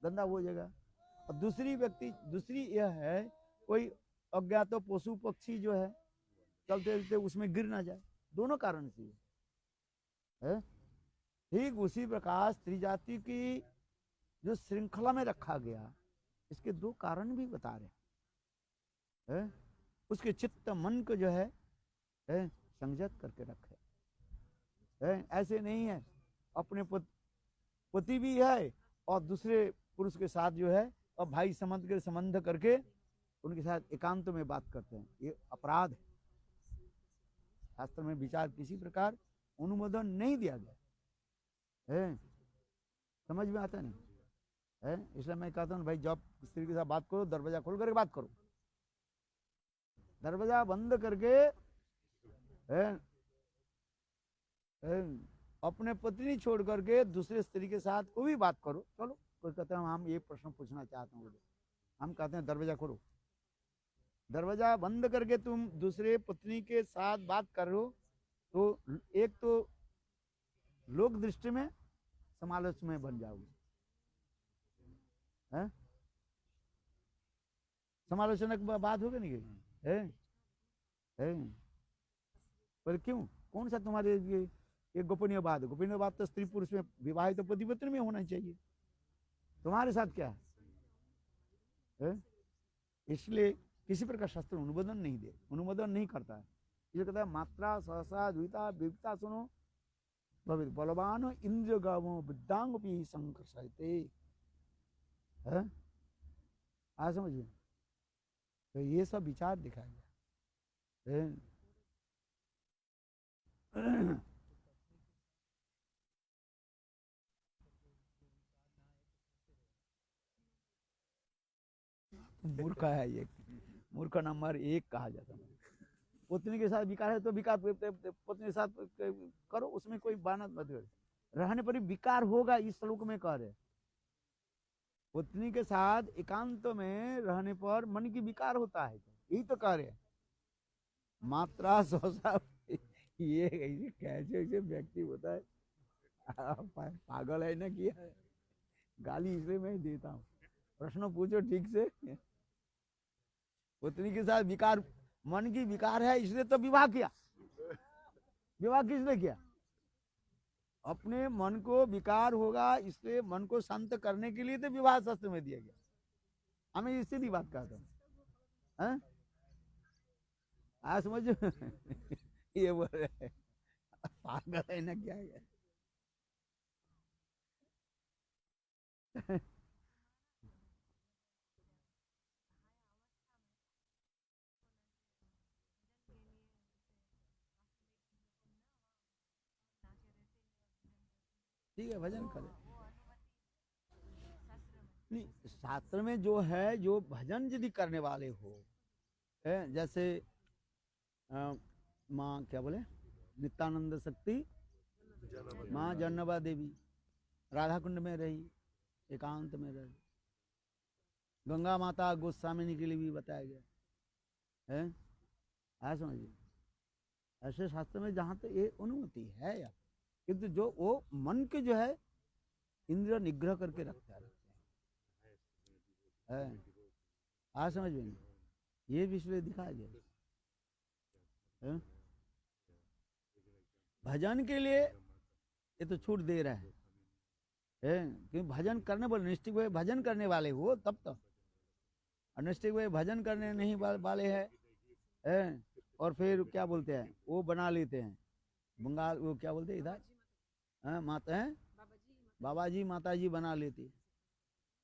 गंदा हो जाएगा, और दूसरी यह है कोई अज्ञात पशु पक्षी जो है चलते चलते उसमें गिर ना जाए, दोनों कारण से है। ठीक उसी प्रकार स्त्री जाति की जो श्रृंखला में रखा गया, इसके दो कारण भी बता रहे हैं। उसके चित्त मन को जो है संयत करके रखे है। ऐसे नहीं है अपने पति भी है और दूसरे पुरुष के साथ जो है और भाई संबंध करके उनके साथ एकांत में बात करते हैं, ये अपराध है। शास्त्र में विचार किसी प्रकार अनुमोदन नहीं दिया गया है। समझ में आता नहीं है। इसलिए मैं कहता हूँ भाई जब स्त्री के साथ बात करो दरवाजा खोल करके बात करो, दरवाजा बंद करके अपने पत्नी छोड़ करके दूसरे स्त्री के साथ को भी बात करो। चलो कोई कहते हैं हम ये प्रश्न पूछना चाहते हैं, हम कहते हैं दरवाजा खोलो, दरवाजा बंद करके तुम दूसरे पत्नी के साथ बात करो तो एक तो लोक दृष्टि में समालोचना में बन जाओगे, समालोचना की बात होगी नहीं है। पर क्यों, कौन सा तुम्हारे ये गोपनीय बात है? गोपनीय बात तो स्त्री पुरुष में विवाहित तो पति पत्नी में होना चाहिए, तुम्हारे साथ क्या है? इसलिए किसी प्रकार शास्त्र अनुमोदन नहीं करता है। ये कहता है मात्रा सहसा द्विता विविधता सुनो भवित बलवान इंद्र गावो विद्यांग भी संकर्षयते है। आज समझिए तो ये सब विचार दिखाया गया है। मूर्ख है, ये मूर्ख नंबर 1 कहा जाता है। पत्नी के साथ विकार है तो विकार पत्नी के साथ करो, उसमें कोई बात मत करो, रहने पर ही विकार होगा। इस श्लोक में कह रहे पत्नी के साथ एकांत में रहने पर मन की विकार होता है, यही तो कह रहे हैं। मात्रा सोचा ये कैसे व्यक्ति होता है, पागल है ना किया है। गाली इसलिए मैं देता हूँ, प्रश्न पूछो ठीक से। पत्नी के साथ विकार, मन की विकार है इसलिए तो विवाह किया। विवाह किसने किया? अपने मन को विकार होगा इसलिए मन को शांत करने के लिए तो विवाह शास्त्र में दिया गया। हमें इससे भी बात कहता हूँ, आज समझो। ये बोल रहे पागल है ना क्या है। ठीक है भजन करें। नहीं, शास्त्र में जो है, जो भजन यदि करने वाले हो जैसे माँ क्या बोले, नित्यानंद शक्ति माँ जन्नबा देवी राधा कुंड में रही, एकांत में रही। गंगा माता गोस्वामिनी के लिए भी बताया गया है। आया समझिए, ऐसे शास्त्र में जहाँ तक ये अनुमति है यार, किंतु जो वो मन के जो है इंद्रिय निग्रह करके रखता है। आया समझ में, ये भी इसलिए दिखाया गया है। भजन के लिए ये तो छूट दे रहा है कि भजन करने बोले निष्ठिक भाई भजन करने वाले हो तब तो, अनिष्ठिक भाई भजन करने नहीं वाले हैं और फिर क्या बोलते हैं वो बना लेते हैं बंगाल, वो क्या बोलते हैं इधर माता है बाबा जी माता जी बना लेती,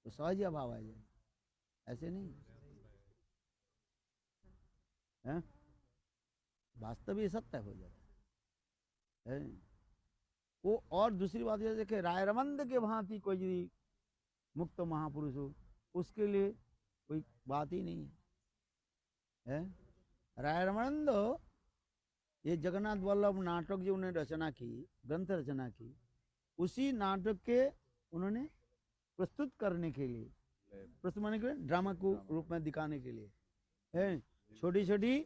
तो सहज अभाव आ जाए, ऐसे नहीं है। वास्तव ये सत्य हो जाता है। वो और दूसरी बात ये देखे, रायरमंद के भांति कोई यदि मुक्त महापुरुष हो उसके लिए कोई बात ही नहीं है। रायरमंद ये जगन्नाथ वल्लभ नाटक जो उन्होंने रचना की, ग्रंथ रचना की, उसी नाटक के उन्होंने प्रस्तुत करने के लिए, प्रस्तुत करने के लिए ड्रामा को रूप में दिखाने के लिए है, छोटी छोटी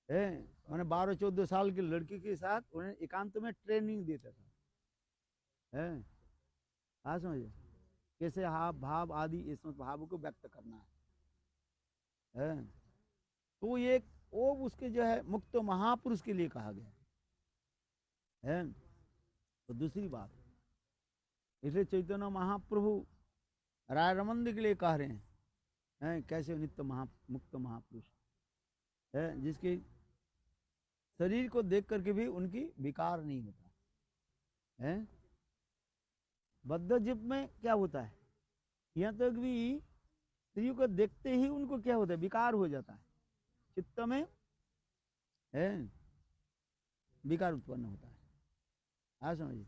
है मैंने 12-14 साल की लड़की के साथ उन्हें एकांत में ट्रेनिंग देता था है। हाँ समझे, कैसे हाव भाव आदि इसमें भाव को व्यक्त करना है। तो ये वो उसके जो है मुक्त महापुरुष के लिए कहा गया है। तो दूसरी बात, इसलिए चैतन्य महाप्रभु रायरमंद के लिए कह रहे हैं कैसे नित्य मुक्त महापुरुष है, जिसके शरीर को देख करके भी उनकी विकार नहीं होता है। बद्ध जीव में क्या होता है, यहाँ तक भी स्त्रियों को देखते ही उनको क्या होता है, विकार हो जाता है, चित्त में है विकार उत्पन्न होता है। हाँ समझिए,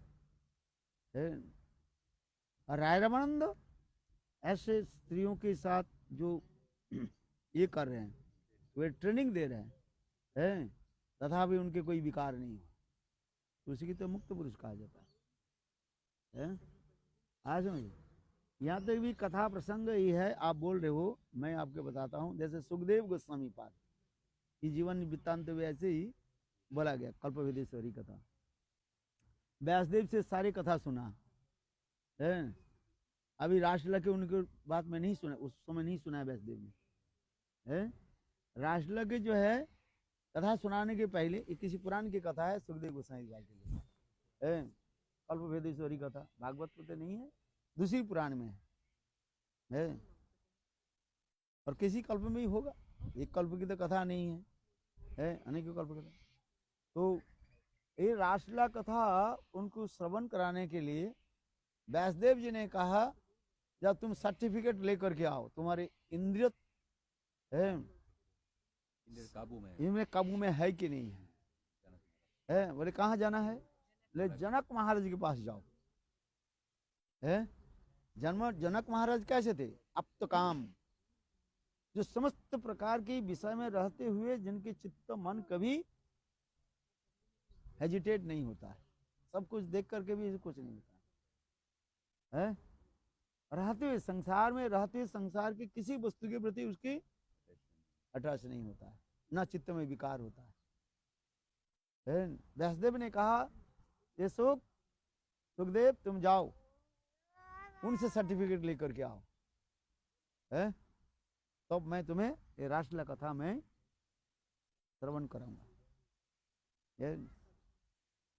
और रायरमानंद ऐसे स्त्रियों के साथ जो ये कर रहे हैं, वे ट्रेनिंग दे रहे हैं तथा भी उनके कोई विकार नहीं हो, तो उसी की तो मुक्त पुरुष कहा जाता है। आज समझिए, यहाँ तक भी कथा प्रसंग ही है, आप बोल रहे हो, मैं आपके बताता हूँ। जैसे सुखदेव गोस्वामी पाद की जीवन वृत्तांत में ऐसे ही बोला गया, कल्पवेदेश्वरी कथा। व्यासदेव से सारी कथा सुना है, अभी रासलीला के उनके बात में नहीं सुना, उस समय नहीं सुना है व्यासदेव ने है। रासलीला के जो है कथा सुनाने के पहले एक किसी पुराण की कथा है सुखदेव गोस्वामी पाद के लिए है, कल्पवेदेश्वरी कथा, भागवत में तो नहीं है, दूसरी पुराण में है और किसी कल्प में ही होगा, एक कल्प की तो कथा नहीं है अनेकों कल्प कथा। तो ये रासलीला कथा उनको श्रवण कराने के लिए व्यासदेव जी ने कहा, जब तुम सर्टिफिकेट लेकर के आओ, तुम्हारे इंद्रिय इनमें काबू में है कि नहीं है। बोले कहाँ जाना है, ले जनक महाराज के पास जाओ है। जनक महाराज कैसे थे, अब तो काम जो समस्त प्रकार के विषय में रहते हुए जिनके चित्त मन कभी हेजिटेट नहीं होता है, सब कुछ देख करके भी कुछ नहीं होता है, रहते हुए संसार में रहते हुए संसार की किसी वस्तु के प्रति उसकी अटैच नहीं होता है, ना चित्त में विकार होता है। व्यासदेव ने कहा, ये सुखदेव तुम जाओ उनसे सर्टिफिकेट लेकर के आओ है, तो मैं तुम्हें ये रासलीला कथा में श्रवण कराऊंगा।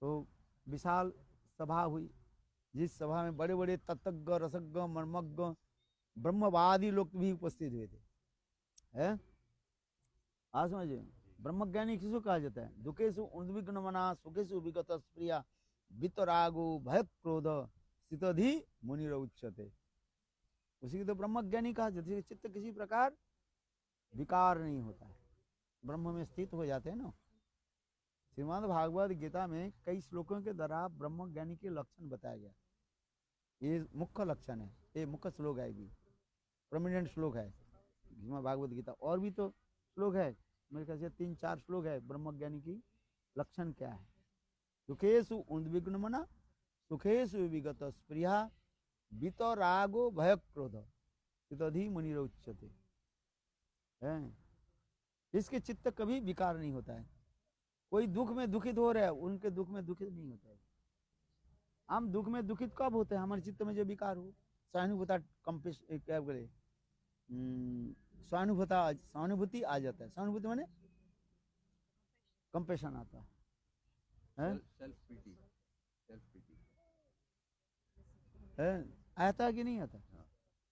तो विशाल सभा हुई, जिस सभा में बड़े बड़े तत्वज्ञ रसज्ञ मर्मज्ञ ब्रह्मवादी लोग भी उपस्थित हुए थे। आज समझिए, ब्रह्मज्ञानी किसको कहा जाता है, दुखेशु उद्विग्न मना सुखेशु विगत प्रिया वितरागो भय क्रोध स्थितधि मुनिर उच्यते। उसी को तो ब्रह्मज्ञानी कहा जाता है, चित्त किसी प्रकार विकार नहीं होता है, ब्रह्म में स्थित हो जाते हैं ना। श्रीमद् भागवत गीता में कई श्लोकों के द्वारा ब्रह्मज्ञानी के लक्षण बताया गया, ये मुख्य लक्षण है, ये मुख्य श्लोक है, भी प्रोमिनेंट श्लोक है श्रीमद् भागवत गीता। और भी तो श्लोक है, मेरे ख्याल से 3-4 श्लोक है ब्रह्मज्ञानी की लक्षण क्या है। सुखेषु उद्विग्न मना, सुखेषु विगत स्प्रिया, वितरागो भय क्रोध, तदहि मुनिरुच्यते। इसके चित्त कभी विकार नहीं होता है। कोई दुख में दुखित हो रहा है, उनके दुख में दुखित नहीं होता है। हम दुख में दुखित कब होते हैं? हमारे चित्त में जो विकार हो, सहानुभूता कंपेश क्या बोले, सहानुभूति आ जाता है। सहानुभूति माने कंपेशन आता है, सेल्फ पिटी, आता है कि नहीं आता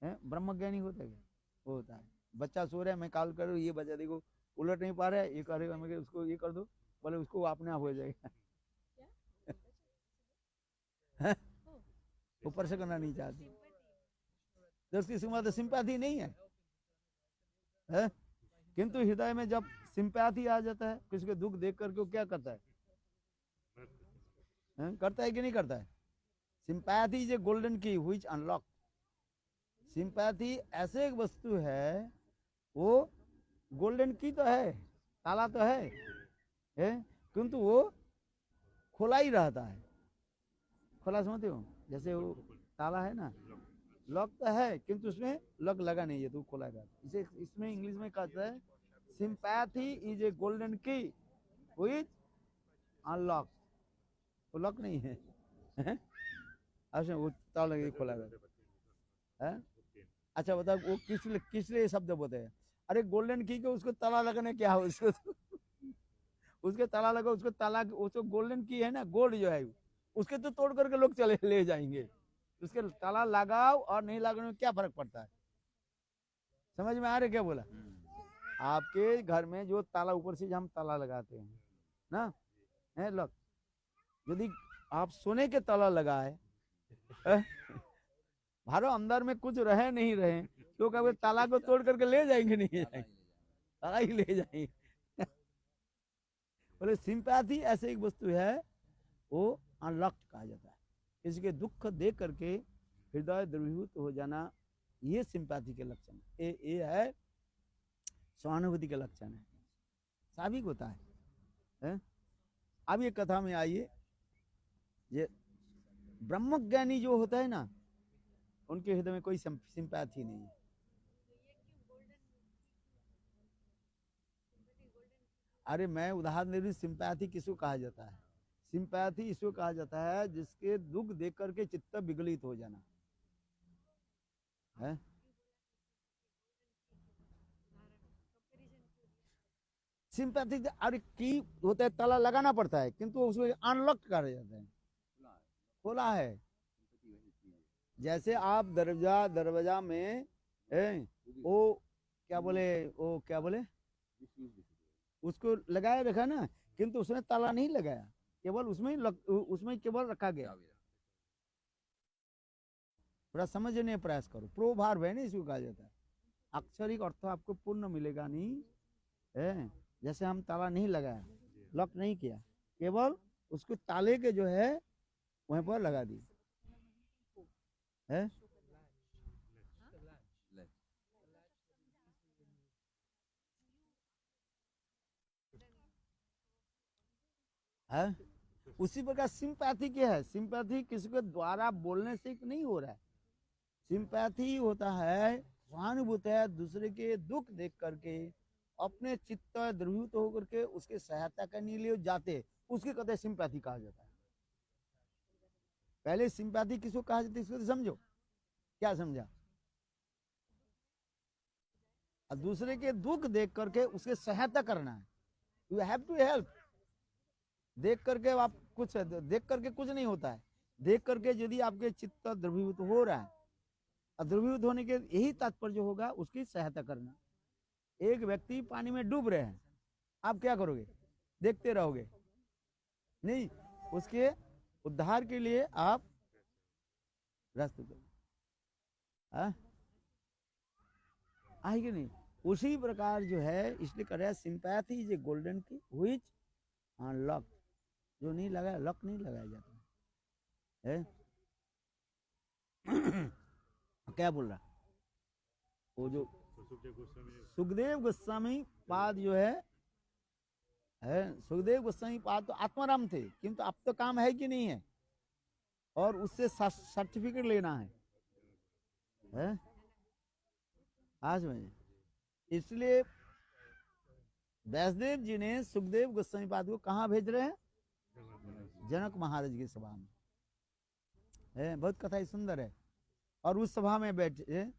है? ब्रह्मज्ञानी होता है क्या? वो होता है। बच्चा सो रहा है, मैं कॉल करूँ, ये बच्चा देखो उलट नहीं पा रहा है, ये करेगा, मैं उसको ये कर दो, बोले उसको अपने आप हो जाएगा। ऊपर से करना नहीं चाहते, तो उसकी सीमा सिंपैथी नहीं है? किंतु हृदय में जब सिंपैथी आ जाता है, किसी के दुख देख करके वो क्या करता है? करता है कि नहीं करता है? सिंपैथी इज ए गोल्डन की व्हिच अनलॉक। सिंपैथी ऐसे एक वस्तु है, वो गोल्डन की तो है, ताला तो है, किंतु वो खुला ही रहता है। खुला समझते हो? जैसे वो ताला है ना, लॉक तो है किंतु उसमें लॉक लगा नहीं है, तो खुला रहता है। इसे इसमें इंग्लिश में कहता है सिंपैथी इज ए गोल्डन की व्हिच अनलॉक। वो लॉक नहीं है, वो ताला लगे खुला रहता है। अच्छा बताओ, वो किस लिए शब्द बोलते हैं? अरे गोल्डन की को उसको ताला लगाने क्या हो, उसके ताला लगा, उसको ताला, उसको गोल्डन की है ना, गोल्ड जो है उसके तो तोड़ करके लोग चले ले जाएंगे। उसके ताला लगाओ और नहीं लगाने में क्या फर्क पड़ता है? समझ में आ रहा है क्या बोला? आपके घर में जो ताला ऊपर से हम ताला लगाते हैं ना, है लॉक, यदि आप सोने के ताला लगाए, भारो अंदर में कुछ रहे नहीं रहे, तो कभी ताला को तोड़ करके ले जाएंगे? नहीं जाएंगे, ताला ही ले जाएंगे। बोले सिंपैथी ऐसे एक वस्तु है, वो अनलॉक्ड कहा जाता है। इसके दुख देख करके हृदय द्रवीभूत हो जाना, ये सिंपैथी के लक्षण है। ये है सहानुभूति के लक्षण है, स्वाभाविक होता है? अब ये कथा में आइए, ये ब्रह्मज्ञानी जो होता है ना, उनके हृदय में कोई सिंपैथी नहीं है। अरे मैं उदाहरण दे रही हूं, सिंपैथी किसको कहा जाता है? सिंपैथी इसको कहा जाता है जिसके दुख देख करके चित्त विगलित हो जाना है। सिंपैथी अरे की होता है, ताला लगाना पड़ता है, किंतु उसको अनलॉक कर जाता है, खोला है। जैसे आप दरवाजा में वो क्या बोले उसको लगाए रखा ना, किंतु उसने ताला नहीं लगाया, केवल उसमें केवल रखा गया। थोड़ा समझने प्रयास करो, प्रोभार है ना इसको कहा जाता है। अक्षरिक अर्थ आपको पूर्ण मिलेगा नहीं है। जैसे हम ताला नहीं लगाया, लॉक नहीं किया, केवल उसको ताले के जो है वहीं पर लगा दी है। उसी प्रकार सिंपैथी क्या है? सिंपैथी किसी के द्वारा बोलने से नहीं हो रहा है। सिंपैथी होता है सहानुभूति है, दूसरे के दुख देख करके अपने चित्त द्रवीभूत होकर के उसके सहायता करने के लिए जाते, उसके कहते सिंपैथी कहा जाता है। पहले सिंपैथी किसको कहा जाता है इसको तो समझो, क्या समझा? दूसरे के दुख देख करके उसके सहायता करना है, यू हैव टू हेल्प। देख करके आप कुछ देख करके कुछ नहीं होता है, देख करके यदि आपके चित्त द्रवीभूत हो रहा है, द्रवीभूत होने के यही तात्पर्य होगा उसकी सहायता करना। एक व्यक्ति पानी में डूब रहे हैं, आप क्या करोगे? देखते रहोगे? नहीं, उसके उद्धार के लिए आप रास्ते करोगे। आएगी नहीं? उसी प्रकार जो है, इसलिए कर रहा है सिंपैथी इज ए गोल्डन की व्हिच अनलॉक। जो नहीं लगाया, लॉक नहीं लगाया जाता है। क्या बोल रहा? वो जो सुखदेव गोस्वामी सुखदेव गोस्वामी पाद जो है सुखदेव गोस्वामी पाद तो आत्माराम थे, किंतु अब तो काम है कि नहीं है, और उससे सर्टिफिकेट लेना है? आज में इसलिए व्यासदेव जी ने सुखदेव गोस्वामी पाद को कहाँ भेज रहे हैं? जनक महाराज की सभा में है। बहुत कथा सुंदर है। और उस सभा में बैठे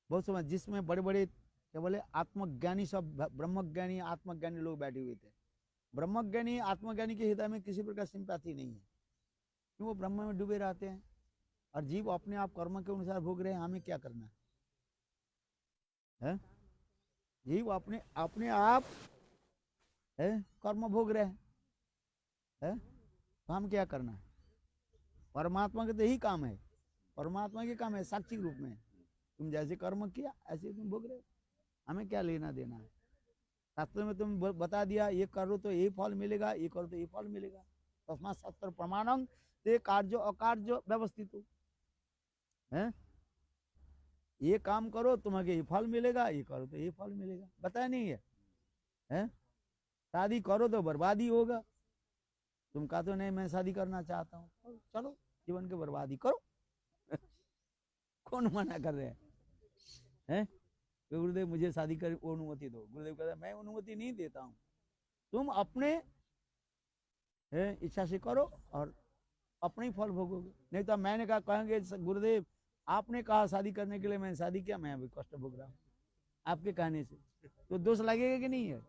बहुत समय, जिसमें बड़े बड़े क्या बोले आत्मज्ञानी, सब ब्रह्मज्ञानी आत्मज्ञानी लोग बैठे हुए थे। ब्रह्मज्ञानी आत्मज्ञानी के हृदय में किसी प्रकार सिंपैथी नहीं है, क्यों? वो ब्रह्म में डूबे रहते हैं, और जीव अपने आप कर्म के अनुसार भोग रहे हैं। हमें क्या करना है? जीव अपने अपने आप है कर्म भोग रहे हैं, तो हम क्या करना है? परमात्मा के तो यही काम है, परमात्मा के काम है साक्षी रूप में। तुम जैसे कर्म किया ऐसे तुम भोग रहे हो, हमें क्या लेना देना है? शास्त्र में तुम बता दिया ये करो तो ये फल मिलेगा, ये करो तो ये फल मिलेगा। तस्मात् शास्त्र प्रमाणं ते कार्य अकार्य व्यवस्थित हो है। ये काम करो तुम्हें ये फल मिलेगा, ये करो तो ये फल मिलेगा, बताया नहीं है? शादी करो तो बर्बादी होगा, तुम कहा तो नहीं मैं शादी करना चाहता हूँ, चलो जीवन की बर्बादी करो। कौन मना कर रहे हैं? तो गुरुदेव मुझे शादी कर अनुमति दो। गुरुदेव कहता है मैं अनुमति नहीं देता हूँ, तुम अपने इच्छा से करो और अपने ही फल भोगोगे। नहीं तो मैंने कहा कहेंगे गुरुदेव आपने कहा शादी करने के लिए मैंने शादी किया, मैं अभी कष्ट भोग रहा हूँ आपके कहने से, तो दोष लगेगा कि नहीं है?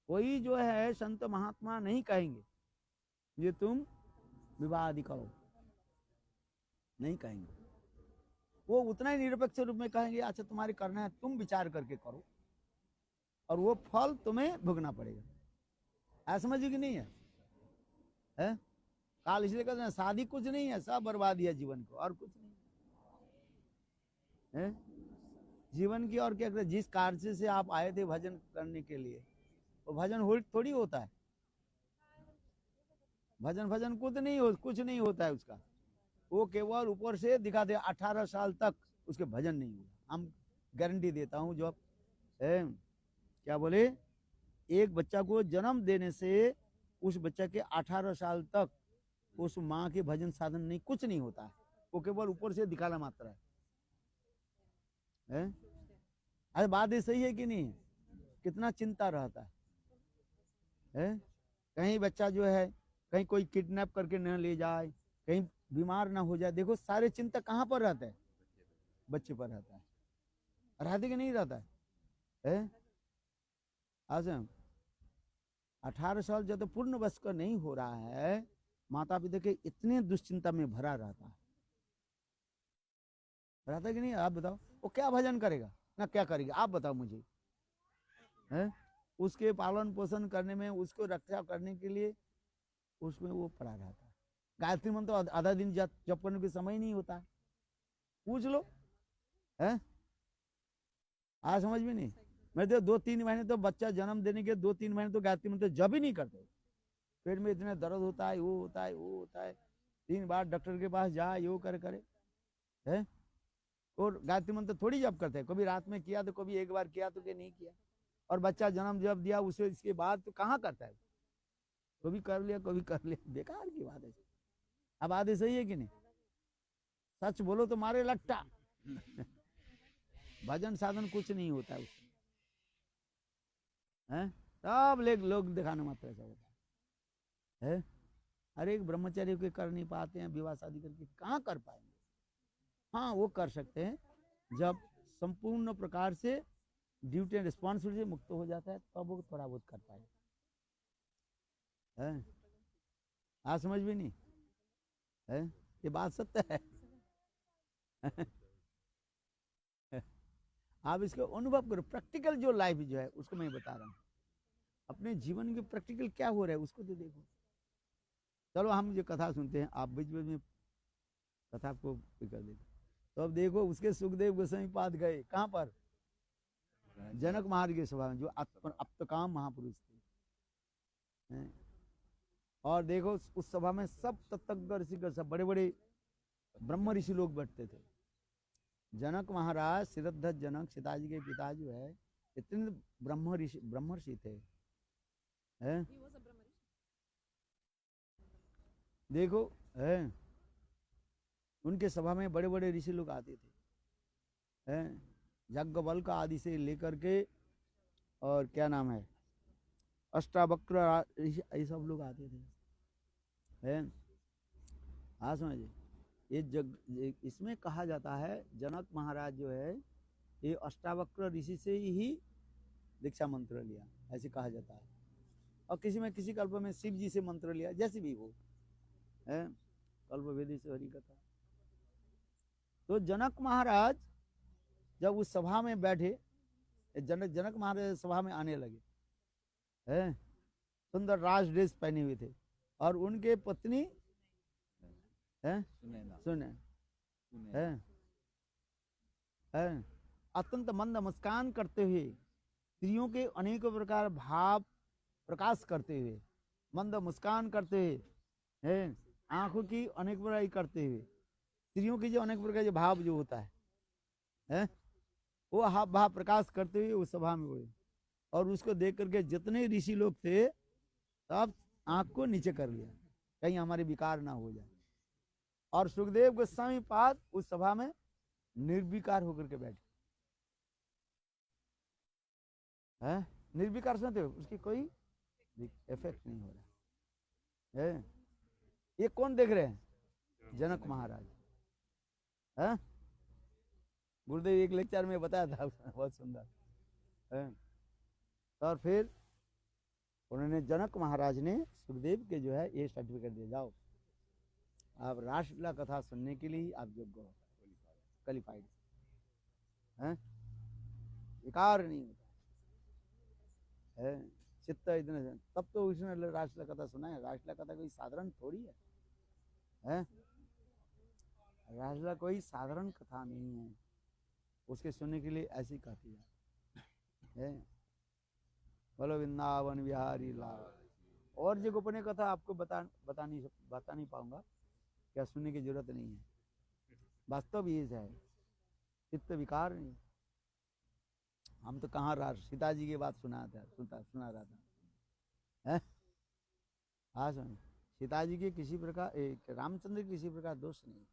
कोई जो है संत महात्मा नहीं कहेंगे ये तुम विवाह आदि करो, नहीं कहेंगे। वो उतना ही निरपेक्ष रूप में कहेंगे अच्छा तुम्हारे करना है, तुम विचार करके करो और वो फल तुम्हें भोगना पड़ेगा। ऐसा समझिए कि नहीं है? काल इसलिए कहते हैं शादी कुछ नहीं है, सब बर्बादी है जीवन को, और कुछ नहीं है जीवन की। और क्या कहते हैं, जिस कार्य से आप आए थे भजन करने के लिए, वो भजन थोड़ी होता है। भजन कुछ नहीं होता है उसका। वो केवल ऊपर से दिखा दे। 18 साल तक उसके भजन नहीं हुआ, हम गारंटी देता हूँ। जो क्या बोले, एक बच्चा को जन्म देने से उस बच्चा के 18 साल तक उस माँ के भजन साधन नहीं, कुछ नहीं होता है। वो केवल ऊपर से दिखाना मात्र है। अरे बात ये सही है कि नहीं? कितना चिंता रहता है? कहीं बच्चा जो है कहीं कोई किडनैप करके न ले जाए, कहीं बीमार ना हो जाए। देखो सारे चिंता कहाँ पर रहता है? बच्चे पर रहता है। रहते कि नहीं रहता है? आज 18 साल जब तक पूर्ण वयस्क नहीं हो रहा है, माता पिता के इतने दुश्चिंता में भरा रहता है कि नहीं? आप बताओ वो क्या भजन करेगा ना क्या करेगा? आप बताओ मुझे। उसके पालन पोषण करने में, उसको रक्षा करने के लिए उसमें वो पड़ा रहता है। गायत्री मंत्र तो आधा दिन जप करने के समय नहीं होता है, पूछ लो। आज समझ में नहीं? मैं तो 2-3 महीने तो बच्चा जन्म देने के 2-3 महीने तो गायत्री मंत्र जप ही नहीं करते। पेट में इतने दर्द होता है, वो होता है, वो होता है, 3 बार डॉक्टर के पास जा, यो करे है। और गायत्री मंत्र थोड़ी जप करते हैं। कभी रात में किया तो कभी एक बार किया तो क्या नहीं किया। और बच्चा जन्म जब दिया उसे इसके बाद तो कहाँ करता है? कभी कर लिया कभी कर लिया, बेकार की बात है। अब आदि सही है कि नहीं? सच बोलो तो मारे लट्टा। भजन साधन कुछ नहीं होता है उसमें, सब लोग दिखाने मात्र ऐसा होता है। अरे एक ब्रह्मचर्य के कर नहीं पाते हैं, विवाह शादी करके कहाँ कर पाएंगे? हाँ वो कर सकते हैं जब संपूर्ण प्रकार से ड्यूटी एंड रिस्पॉन्सिबिलिटी मुक्त हो जाता है, तब वो थोड़ा बहुत कर पाए। आज समझ भी नहीं है? ये बात सत्य है। आप इसको अनुभव करो। प्रैक्टिकल जो लाइफ जो है उसको मैं बता रहा हूँ। अपने जीवन के प्रैक्टिकल क्या हो रहा है उसको तो देखो। चलो हम जो कथा सुनते हैं, आप बीच बीच में कथा को कर देते। तो अब देखो उसके सुखदेव गोस्वामी पाद गए कहाँ पर? जनक महाराज की सभा में, जो अप्तकाम महापुरुष थे। और देखो उस सभा में सब तत्वज्ञ ऋषि, सब बड़े बड़े ब्रह्म ऋषि लोग बैठते थे। जनक महाराज सिद्धध्वज जनक सीता जी के पिता जो है इतने ब्रह्मर्षि थे हैं? देखो है उनके सभा में बड़े बड़े ऋषि लोग आते थे हैं? याज्ञवल्क्य आदि से लेकर के और क्या नाम है अष्टावक्र ये सब लोग आते थे हैं? हाँ समझिए इसमें कहा जाता है जनक महाराज जो है ये अष्टावक्र ऋषि से ही दीक्षा मंत्र लिया, ऐसे कहा जाता है। और किसी में किसी कल्प में शिव जी से मंत्र लिया, जैसे भी हो है कल्प वेदी से हरि कथा। तो जनक महाराज जब उस सभा में बैठे, जनक महाराज सभा में आने लगे हैं, सुंदर राज ड्रेस पहने हुए थे और उनके पत्नी सुने अत्यंत मंद मुस्कान करते हुए, स्त्रियों के अनेक प्रकार भाव प्रकाश करते हुए, मंद मुस्कान करते हुए हैं, आंखों की अनेक प्रकार करते हुए, स्त्रियों की जो अनेक प्रकार के भाव जो होता है वो भाव प्रकाश करते हुए उस सभा में हुए। और उसको देख करके जितने ऋषि लोग थे सब आंख को नीचे कर लिया, कहीं हमारे विकार ना हो जाए। और सुखदेव गोस्वामी पाद उस सभा में निर्विकार होकर के बैठे हैं। निर्विकार सुनते हो, उसकी कोई इफेक्ट नहीं हो रहा है। ये कौन देख रहे हैं? जनक महाराज है। गुरुदेव एक लेक्चर में बताया था, बहुत सुंदर है। और फिर उन्होंने जनक महाराज ने सुखदेव के जो है ये सर्टिफिकेट दिया, जाओ आप रासलीला कथा सुनने के लिए आप योग्य हो, क्वालिफाइड है, विकार नहीं होता है चित्त इतने। तब तो उसने रासलीला कथा सुना है। रासलीला कथा कोई साधारण थोड़ी है, रासलीला कोई साधारण कथा नहीं है, उसके सुनने के लिए ऐसी कहती है। बोलो वृंदावन बिहारी लाल। और जो गोपनीय कथा आपको बता नहीं पाऊंगा, क्या सुनने की जरूरत नहीं है। वास्तव ये है, चित्त विकार नहीं। हम तो कहाँ सीता जी की बात सुना रहा था है। हाँ सुन, सीता जी के किसी प्रकार रामचंद्र किसी प्रकार दोष नहीं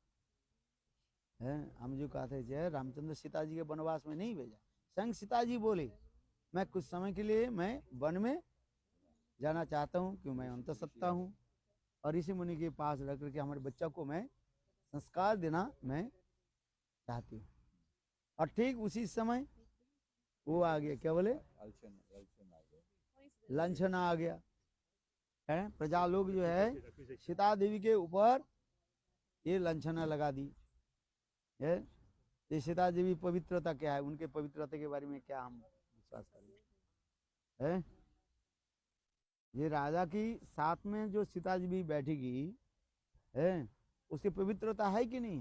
है। हम जो कहते थे रामचंद्र सीता जी के वनवास में नहीं भेजा, स्वयं सीता जी बोले मैं कुछ समय के लिए मैं वन में जाना चाहता हूँ, क्यों मैं अंतःसत्ता हूँ और ऋषि मुनि के पास रह करके हमारे बच्चा को मैं संस्कार देना मैं चाहती हूँ। और ठीक उसी समय वो आ गया, क्या बोले, लांछना आ गया है। प्रजा लोग जो है सीता देवी के ऊपर ये लांछना लगा दी है। ये सीता देवी पवित्रता क्या है, उनके पवित्रता के बारे में क्या हम विश्वास करें है। ये राजा की साथ में जो सीता देवी बैठेगी है, उसकी पवित्रता है कि नहीं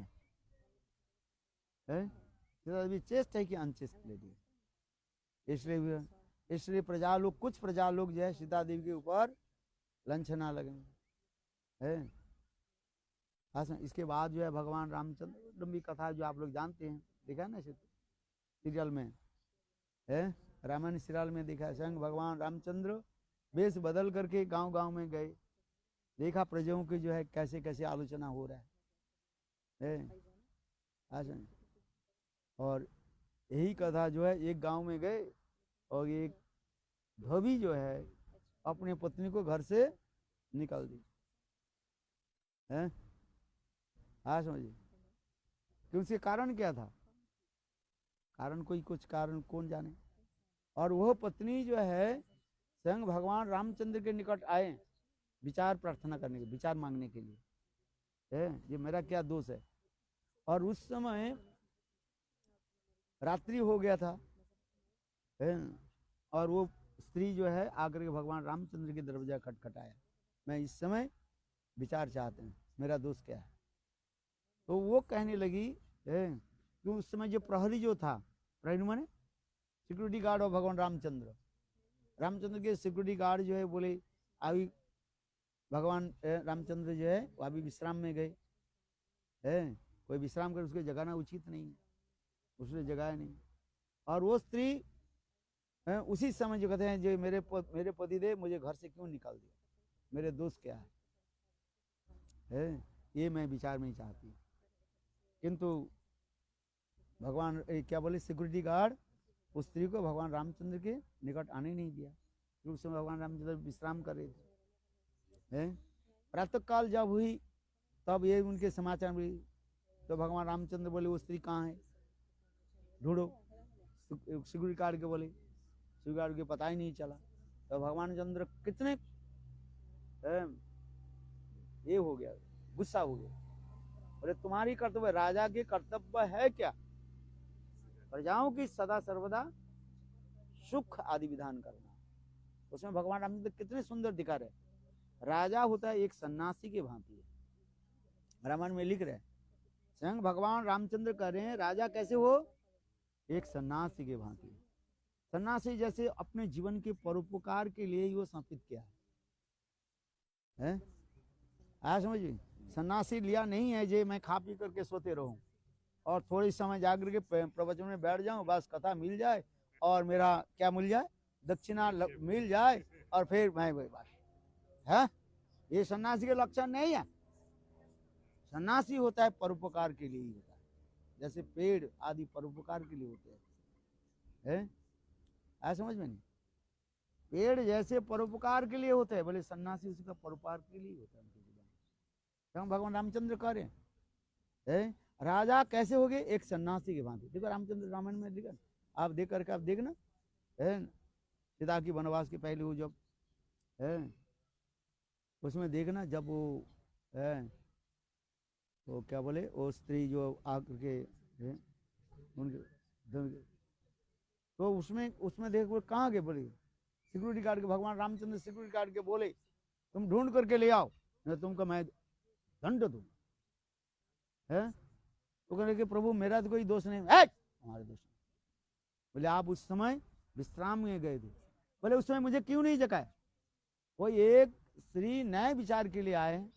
है? सीता देवी चेस्ट है कि अनचेस्ट लेडी? इसलिए प्रजा लोग, कुछ प्रजा लोग जो है सीता देवी के ऊपर लांछना लगे है। इसके बाद जो है भगवान रामचंद्र लंबी कथा जो आप लोग जानते हैं, देखा है ना सीरियल में है, रामायण सीरियल में देखा है। स्वयं भगवान रामचंद्र वेश बदल करके गांव गांव में गए, देखा प्रजाओं की जो है कैसे कैसे आलोचना हो रहा है। और यही कथा जो है एक गांव में गए और एक धोबी जो है अपनी पत्नी को घर से निकाल दी है। हाँ समझिए, कि उसके कारण क्या था? कारण कोई कुछ कारण कौन जाने। और वह पत्नी जो है स्वयं भगवान रामचंद्र के निकट आए विचार प्रार्थना करने के, विचार मांगने के लिए है, ये मेरा क्या दोष है। और उस समय रात्रि हो गया था है, और वो स्त्री जो है आकर के भगवान रामचंद्र के दरवाजा खटखटाया, मैं इस समय विचार चाहते हैं, मेरा दोष क्या है। तो वो कहने लगी है कि उस समय जो प्रहरी जो था, प्रहरी माने सिक्योरिटी गार्ड और भगवान रामचंद्र के सिक्योरिटी गार्ड जो है बोले अभी भगवान रामचंद्र जो है वो अभी विश्राम में गए है, कोई विश्राम कर उसको जगाना उचित नहीं उसने जगाया नहीं। और वो स्त्री उसी समय जो कहते हैं जो मेरे पति देव मुझे घर से क्यों निकाल दिया, मेरे दोस्त क्या है, ये मैं विचार में ही चाहती। किंतु भगवान क्या बोले, सिक्योरिटी गार्ड उस स्त्री को भगवान रामचंद्र के निकट आने नहीं दिया, क्योंकि उस समय भगवान रामचंद्र विश्राम कर रहे थे। प्रातः काल जब हुई तब ये उनके समाचार मिली, तो भगवान रामचंद्र बोले वो स्त्री कहाँ है, ढूंढो। सिक्योरिटी गार्ड के बोले, सिक्योरिटी गार्ड के पता ही नहीं चला। तो भगवान चंद्र कितने ये हो गया, गुस्सा हो गया। अरे तुम्हारी कर्तव्य, राजा के कर्तव्य है क्या, प्रजाओं की सदा सर्वदा सुख आदि विधान करना। उसमें भगवान रामचंद्र कितने सुंदर दिखा रहे। राजा होता है एक सन्यासी के भांति, रामायण में लिख रहे, स्वयं भगवान रामचंद्र कह रहे हैं राजा कैसे हो, एक सन्यासी के भांति। सन्यासी जैसे अपने जीवन के परोपकार के लिए ही वो समर्पित किया है। आया समझ में? सन्यासी लिया नहीं है जे मैं खा पी करके सोते रहूं और थोड़ी समय जाकर के प्रवचन में बैठ जाऊं, बस कथा मिल जाए और मेरा क्या मिल जाए, दक्षिणा मिल जाए और फिर मैं वही बात है। ये सन्यासी के लक्षण नहीं है। सन्यासी होता है परोपकार के लिए ही होता है, जैसे पेड़ आदि परोपकार के लिए होते हैं। आया समझ में? नहीं, पेड़ जैसे परोपकार के लिए होते हैं, बोले सन्यासी उसी का परोपकार के लिए होता है उनके जीवन में। भगवान रामचंद्र कह रहे हैं राजा कैसे हो गए, एक सन्यासी के भांति। देखो रामचंद्र रामायण में लिखा, आप देख करके आप देखना, सीता की वनवास के पहले वो जब उसमें देखना, जब वो क्या बोले, वो स्त्री जो आकर के उनके तो उसमें देख वो कहाँ गए, बोले सिक्योरिटी गार्ड के, भगवान रामचंद्र सिक्योरिटी गार्ड के बोले तुम ढूंढ करके ले आओ, नहीं तुमको मैं दंड दूं। तो कहने के प्रभु मेरा तो कोई दोष नहीं है, हमारे दोष नहीं। बोले आप उस समय विश्राम में गए थे, बोले उस समय मुझे क्यों नहीं जगाया। कोई एक स्त्री न्याय विचार के लिए आए,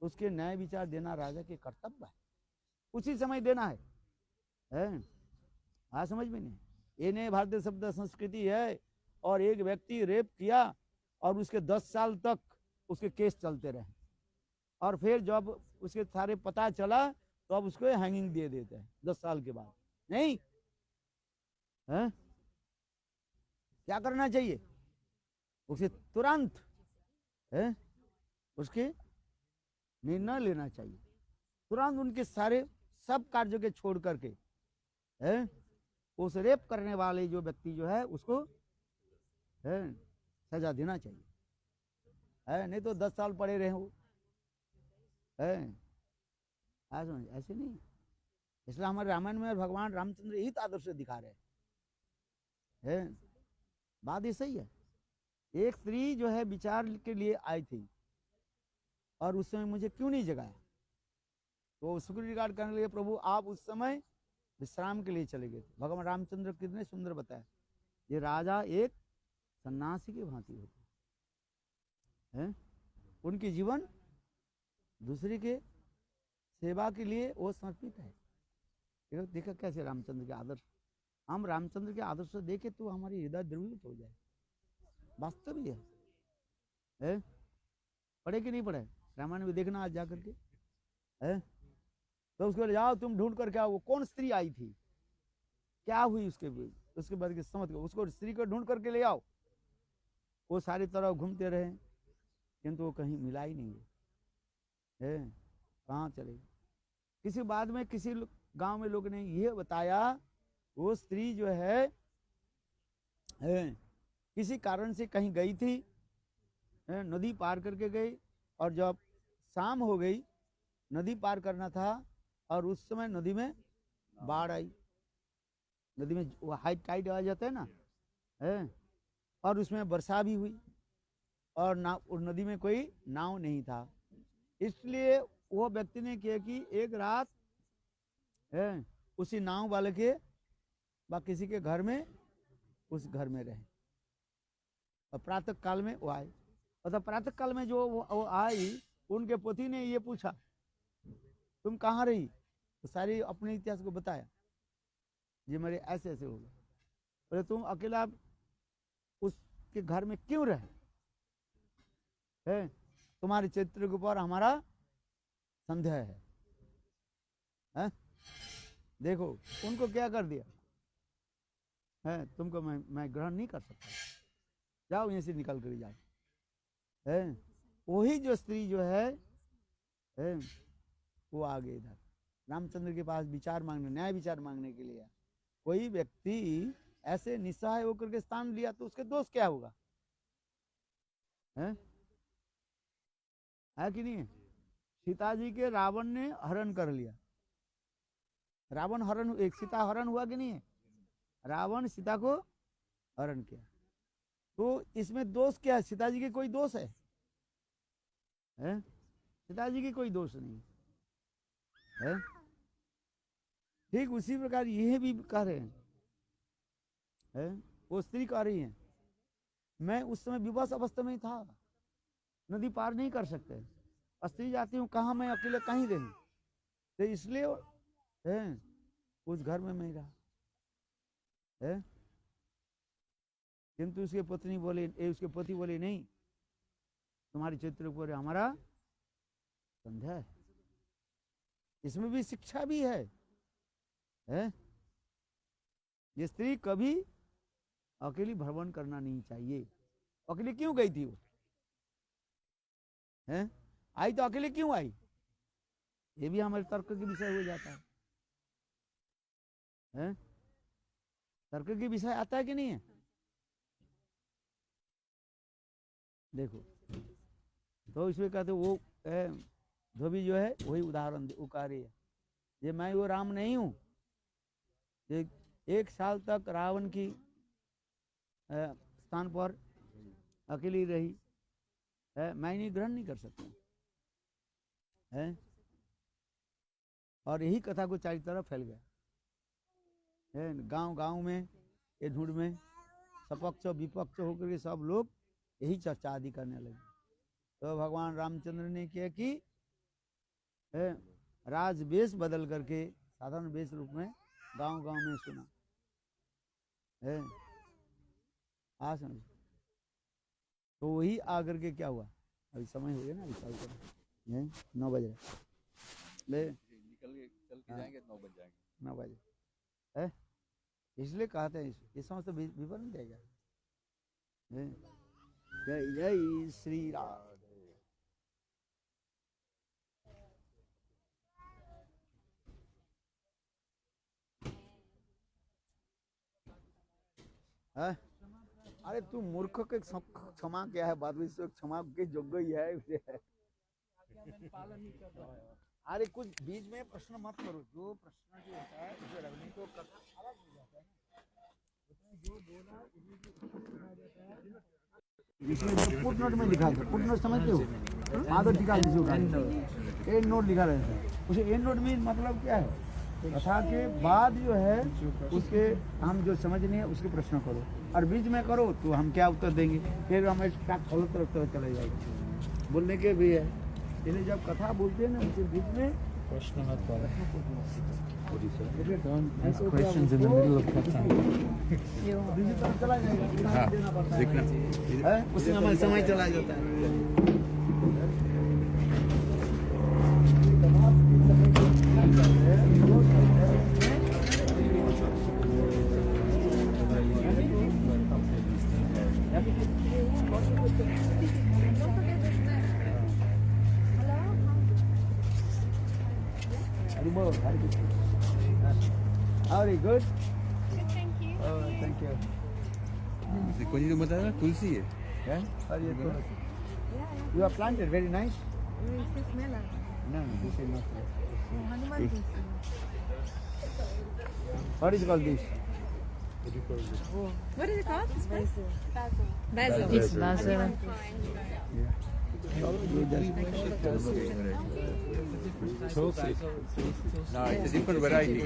उसके न्याय विचार देना राजा के कर्तव्य है, उसी समय देना है। हाँ समझ में नहीं, ये नहीं भारतीय शब्द संस्कृति है। और एक व्यक्ति रेप किया और उसके 10 साल तक उसके केस चलते रहे, और फिर जब उसके सारे पता चला तो अब उसको हैंगिंग दे देते हैं 10 साल के बाद। नहीं है? क्या करना चाहिए, उसे तुरंत उसके निर्णय लेना चाहिए, तुरंत उनके सारे सब कार्यों के छोड़ करके उस रेप करने वाले जो व्यक्ति जो है उसको सजा देना चाहिए, नहीं तो 10 साल पड़े रहे वो। ऐसे नहीं। इसलिए हमारे रामायण में भगवान रामचंद्र यही आदर्श दिखा रहे हैं। बात ये सही है। एक स्त्री जो है विचार के लिए आई थी और उस समय मुझे क्यों नहीं जगाया, तो सिक्योरिटी गार्ड कहने लगे प्रभु आप उस समय विश्राम के लिए चले गए थे। भगवान रामचंद्र कितने सुंदर बताया, ये राजा एक सन्यासी के भांति होते हैं, उनके जीवन दूसरे के सेवा के लिए वो समर्पित है। देखा कैसे रामचंद्र के आदर्श, हम रामचंद्र के आदर्श देखे तो हमारी हृदय द्रवित हो जाए। वास्तव ही है। पढ़े कि नहीं पढ़े रामायण में, देखना आज जाकर के तो उसको ले जाओ तुम ढूंढ करके आओ, वो कौन स्त्री आई थी, क्या हुई उसके बाद की समझ गए, उसको स्त्री को ढूंढ करके ले आओ। वो सारी तरह घूमते रहे किंतु वो कहीं मिला ही नहीं है, कहाँ चले। किसी बाद में किसी गांव में लोग ने यह बताया वो स्त्री जो है किसी कारण से कहीं गई थी, नदी पार करके गई, और जब शाम हो गई नदी पार करना था और उस समय नदी में बाढ़ आई, नदी में हाई टाइड आ जाता है ना, और उसमें वर्षा भी हुई और नदी में कोई नाव नहीं था। इसलिए वो व्यक्ति ने किया कि एक रात उसी नाव वाले के व किसी के घर में, उस घर में रहे, और प्रातः काल में वो आए। और प्रातः काल में जो वो आई, उनके पति ने ये पूछा तुम कहाँ रही, तो सारी अपने इतिहास को बताया। ये मेरे ऐसे ऐसे हो गए। बोले तुम अकेला उसके घर में क्यों रहे है? तुम्हारे चरित्र के ऊपर हमारा संदेह है? देखो उनको क्या कर दिया है, तुमको मैं ग्रहण नहीं कर सकता, जाओ यहीं से निकल कर जाओ है। वही जो स्त्री जो है वो आ गई इधर रामचंद्र के पास विचार मांगने, न्याय विचार मांगने के लिए। कोई व्यक्ति ऐसे निस्सहाय होकर के स्थान लिया तो उसके दोष क्या होगा? है कि नहीं? सीता जी के रावण ने हरण कर लिया, रावण हरण, एक सीता हरण हुआ कि नहीं है? रावण सीता को हरण किया, तो इसमें दोष क्या है? सीता जी के कोई दोष है? सीता जी की कोई दोष नहीं है। ठीक उसी प्रकार यह भी कह रहे हैं, वो स्त्री कह रही है मैं उस समय विवश अवस्था में था, नदी पार नहीं कर सकते, स्त्री जाती हूँ कहाँ, मैं अकेले कहीं रहूं, तो इसलिए उस घर में मैं रहा है। किंतु उसके पत्नी बोले, उसके पति बोले नहीं, तुम्हारे चरित्र पर हमारा संदेह है। इसमें भी शिक्षा भी है। ये स्त्री कभी अकेली भ्रमण करना नहीं चाहिए। अकेले क्यों गई थी वो? आई तो अकेले क्यों आई? ये भी हमारे तर्क के विषय हो जाता है। तर्क के विषय आता है कि नहीं है? देखो तो इसमें कहते वो धोबी जो है वही उदाहरण वो कह रही है, ये मैं वो राम नहीं हूं। एक साल तक रावण की स्थान पर अकेली रही है, मैं इन्हें ग्रहण नहीं कर सकता है। और यही कथा को चारों तरफ फैल गया है, गांव गांव में, ये ढूंढ में सपक्ष विपक्ष होकर के सब लोग यही चर्चा आदि करने लगे। तो भगवान रामचंद्र ने क्या कि राज वेश बदल करके साधारण वेश रूप में गांव गांव में सुना है। समझ तो वही आकर के क्या हुआ, अभी समय हो गया ना, अभी 9 बज रहे ले निकल के चल के जाएंगे 9 बज जाएंगे। 9 बजे है, इसलिए कहते हैं इस समय तो विवरण देगा। जय जय श्री राम। अरे तू मूर्ख के क्षमा क्या है, बाद में क्षमा के योग्य ही है। अरे कुछ बीच में प्रश्न मत करो, जो प्रश्न जो होता है उसे रखने को अलग हो जाता है ना, जो बोला इसमें फुट नोट में लिखा है। फुट नोट समझते हो? आदर टीका एंड नोट लिखा रहता है, उसे एंड नोट में मतलब क्या है, कथा के बाद जो है उसके हम जो समझ नहीं है उसके प्रश्न करो, और बीच में करो तो हम क्या उत्तर देंगे, फिर हम गलत तरफ चले जाएंगे। बोलने के भी है, इसलिए जब कथा बोलते हैं ना उसके बीच में प्रश्न मत करो। Questions in the middle of कथा चला जाएगा, देना पड़ता है, उसमें हमारा समय चला जाता है। Very good. Thank you. Thank you. कौन सी तो बताया तुलसी है? Yeah? Are you good? Yeah, You are planted very nice. yeah. It's just melon. No, this is not. Oh, Hanuman tulsi. What is called this? What is it called? Basil. Basil. It's basil. Yeah. No, it's a different variety.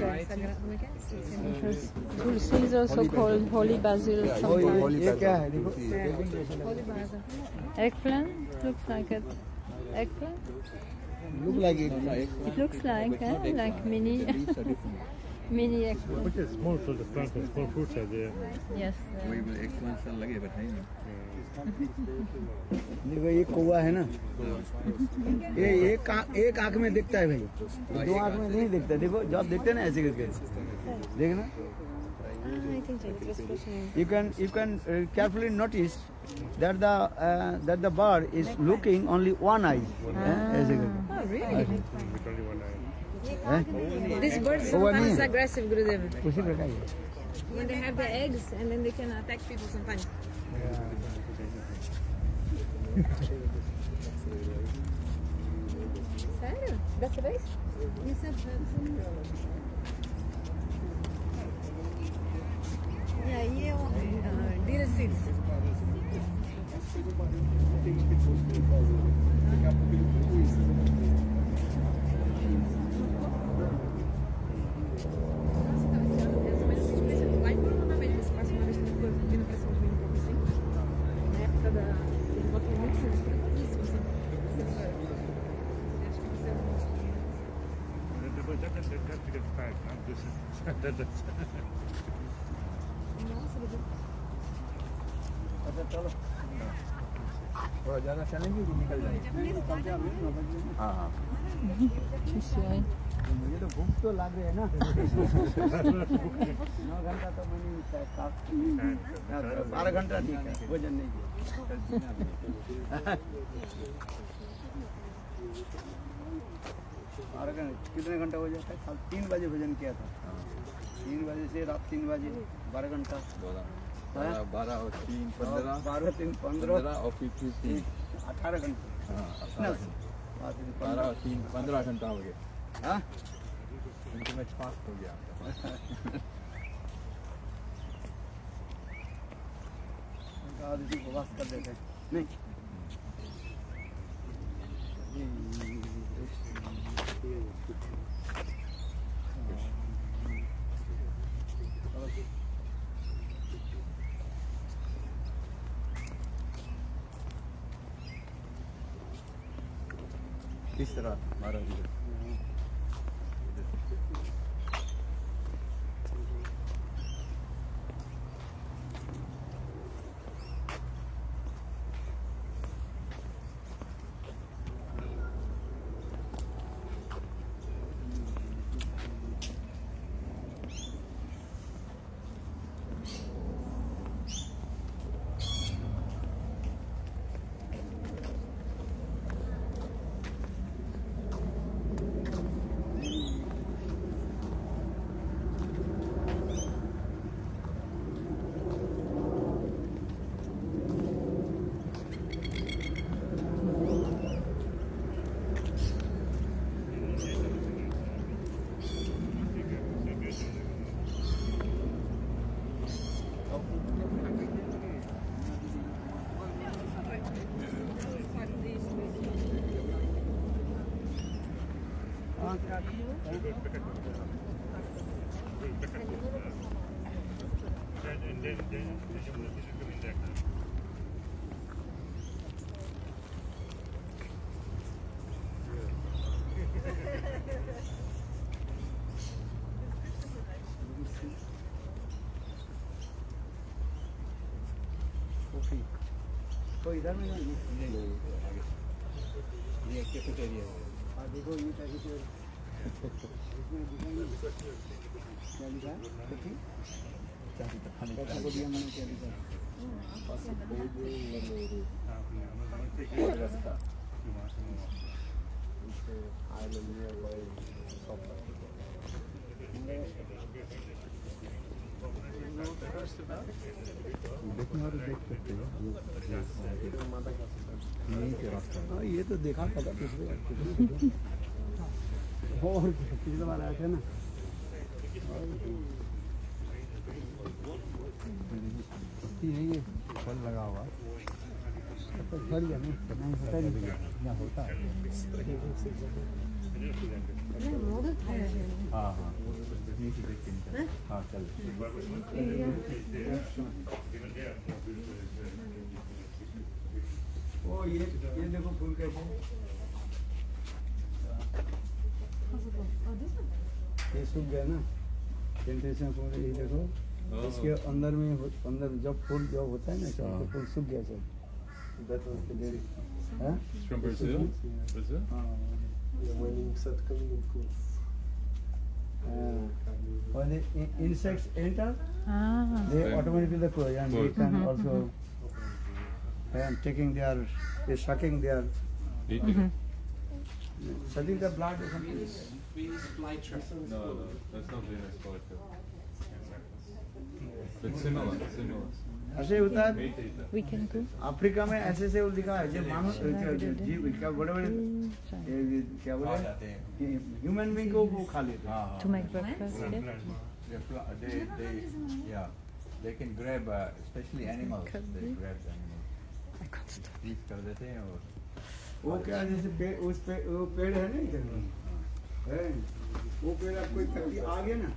Tulsi is also called holy basil Yeah, sometimes. holy ये क्या है basil. देखो? Tulsi है. Holy basil. Eggplant looks like it. Eggplant. Look like it. No, It looks like it's not eggplant. like mini The leaves are different. Mini eggplant. But it's small, so the plants and small fruits are there. Yes. वही explain लगे but है नहीं देखो ये कौवा है ना, ये एक आंख में दिखता है भाई, दो आंख में नहीं दिखता। देखो जब देखते हैं ना ऐसे करके देखना। You can carefully notice that the bird is looking only one eye. ऐसे करके। Oh, really? With only one eye. These birds कौवा नहीं sometimes है, aggressive, Gurudev. उसी प्रकार ही है। When they have the eggs and then they can attack people sometimes. Sério? Dessa vez? Isso é E aí é Deer Seeds. Vai por uma vez, essa próxima vez que eu for vindo pra cima de mim um pouco assim. Na época da. Eles botam muito isso, assim. Acho que você é That becomes five, not this. Nossa, ele अच्छा चलो, थोड़ा ज़्यादा चलेंगे तो निकल जाएंगे। हाँ हाँ, मुझे तो भूख तो लग रही है ना। 9 घंटा तो मैंने 12 घंटा ठीक है, वजन नहीं किया। 12 घंटे कितने घंटा हो जाता है? कल 3 बजे भोजन किया था, 3 बजे से रात 3 बजे 12 घंटा। 12 और 3 15 12 3 15 और फिर 3 18 घंटे। हाँ 12 और 3 15 घंटा हो गया। हाँ इनको मैं फास्ट हो गया। आदमी को वास कर देते हैं नहीं। किस तरह मारा इधर तो इधर में नहीं, ये कैफेटेरिया है। हाँ देखो ये कैफेटेरिया इसमें दिखाएंगे क्या लिखा है? कैफेटेरिया में क्या लिखा है? हाँ ये तो देखा पता पिछले और पिछले बार आया था ना। ये फल लगा हुआ तो फल या नहीं होता नहीं यहाँ होता है। हाँ हाँ हाँ चल वो ये देखो फूल कैसे ये सूख गया ना, प्लांटेशन फूल ये देखो, इसके अंदर में अंदर जब फूल जब होता है ना सब तो फूल सूख गया सब। That was the day. हाँ? It's from Brazil? Brazil? हाँ। When you start coming in cool. When the insects enter, Ah. they Then automatically close and they close. can also taking their, they sucking their, sucking the blood or something. No, that's not Venus flytrap. But similar. ऐसे होता है Metator. We can go. Africa में ऐसे से वो दिखा है जो मानव जीव क्या बड़े बड़े क्या बोले ह्यूमन बीइंग को वो खा लेते हैं। To make breakfast, yeah? They can grab, especially animals. Could They be. grab animals. I can't stop. Eat कर देते हैं और वो क्या जैसे पेड़ उस पे वो पेड़ है ना इधर है वो पेड़ आपको कभी आ गया ना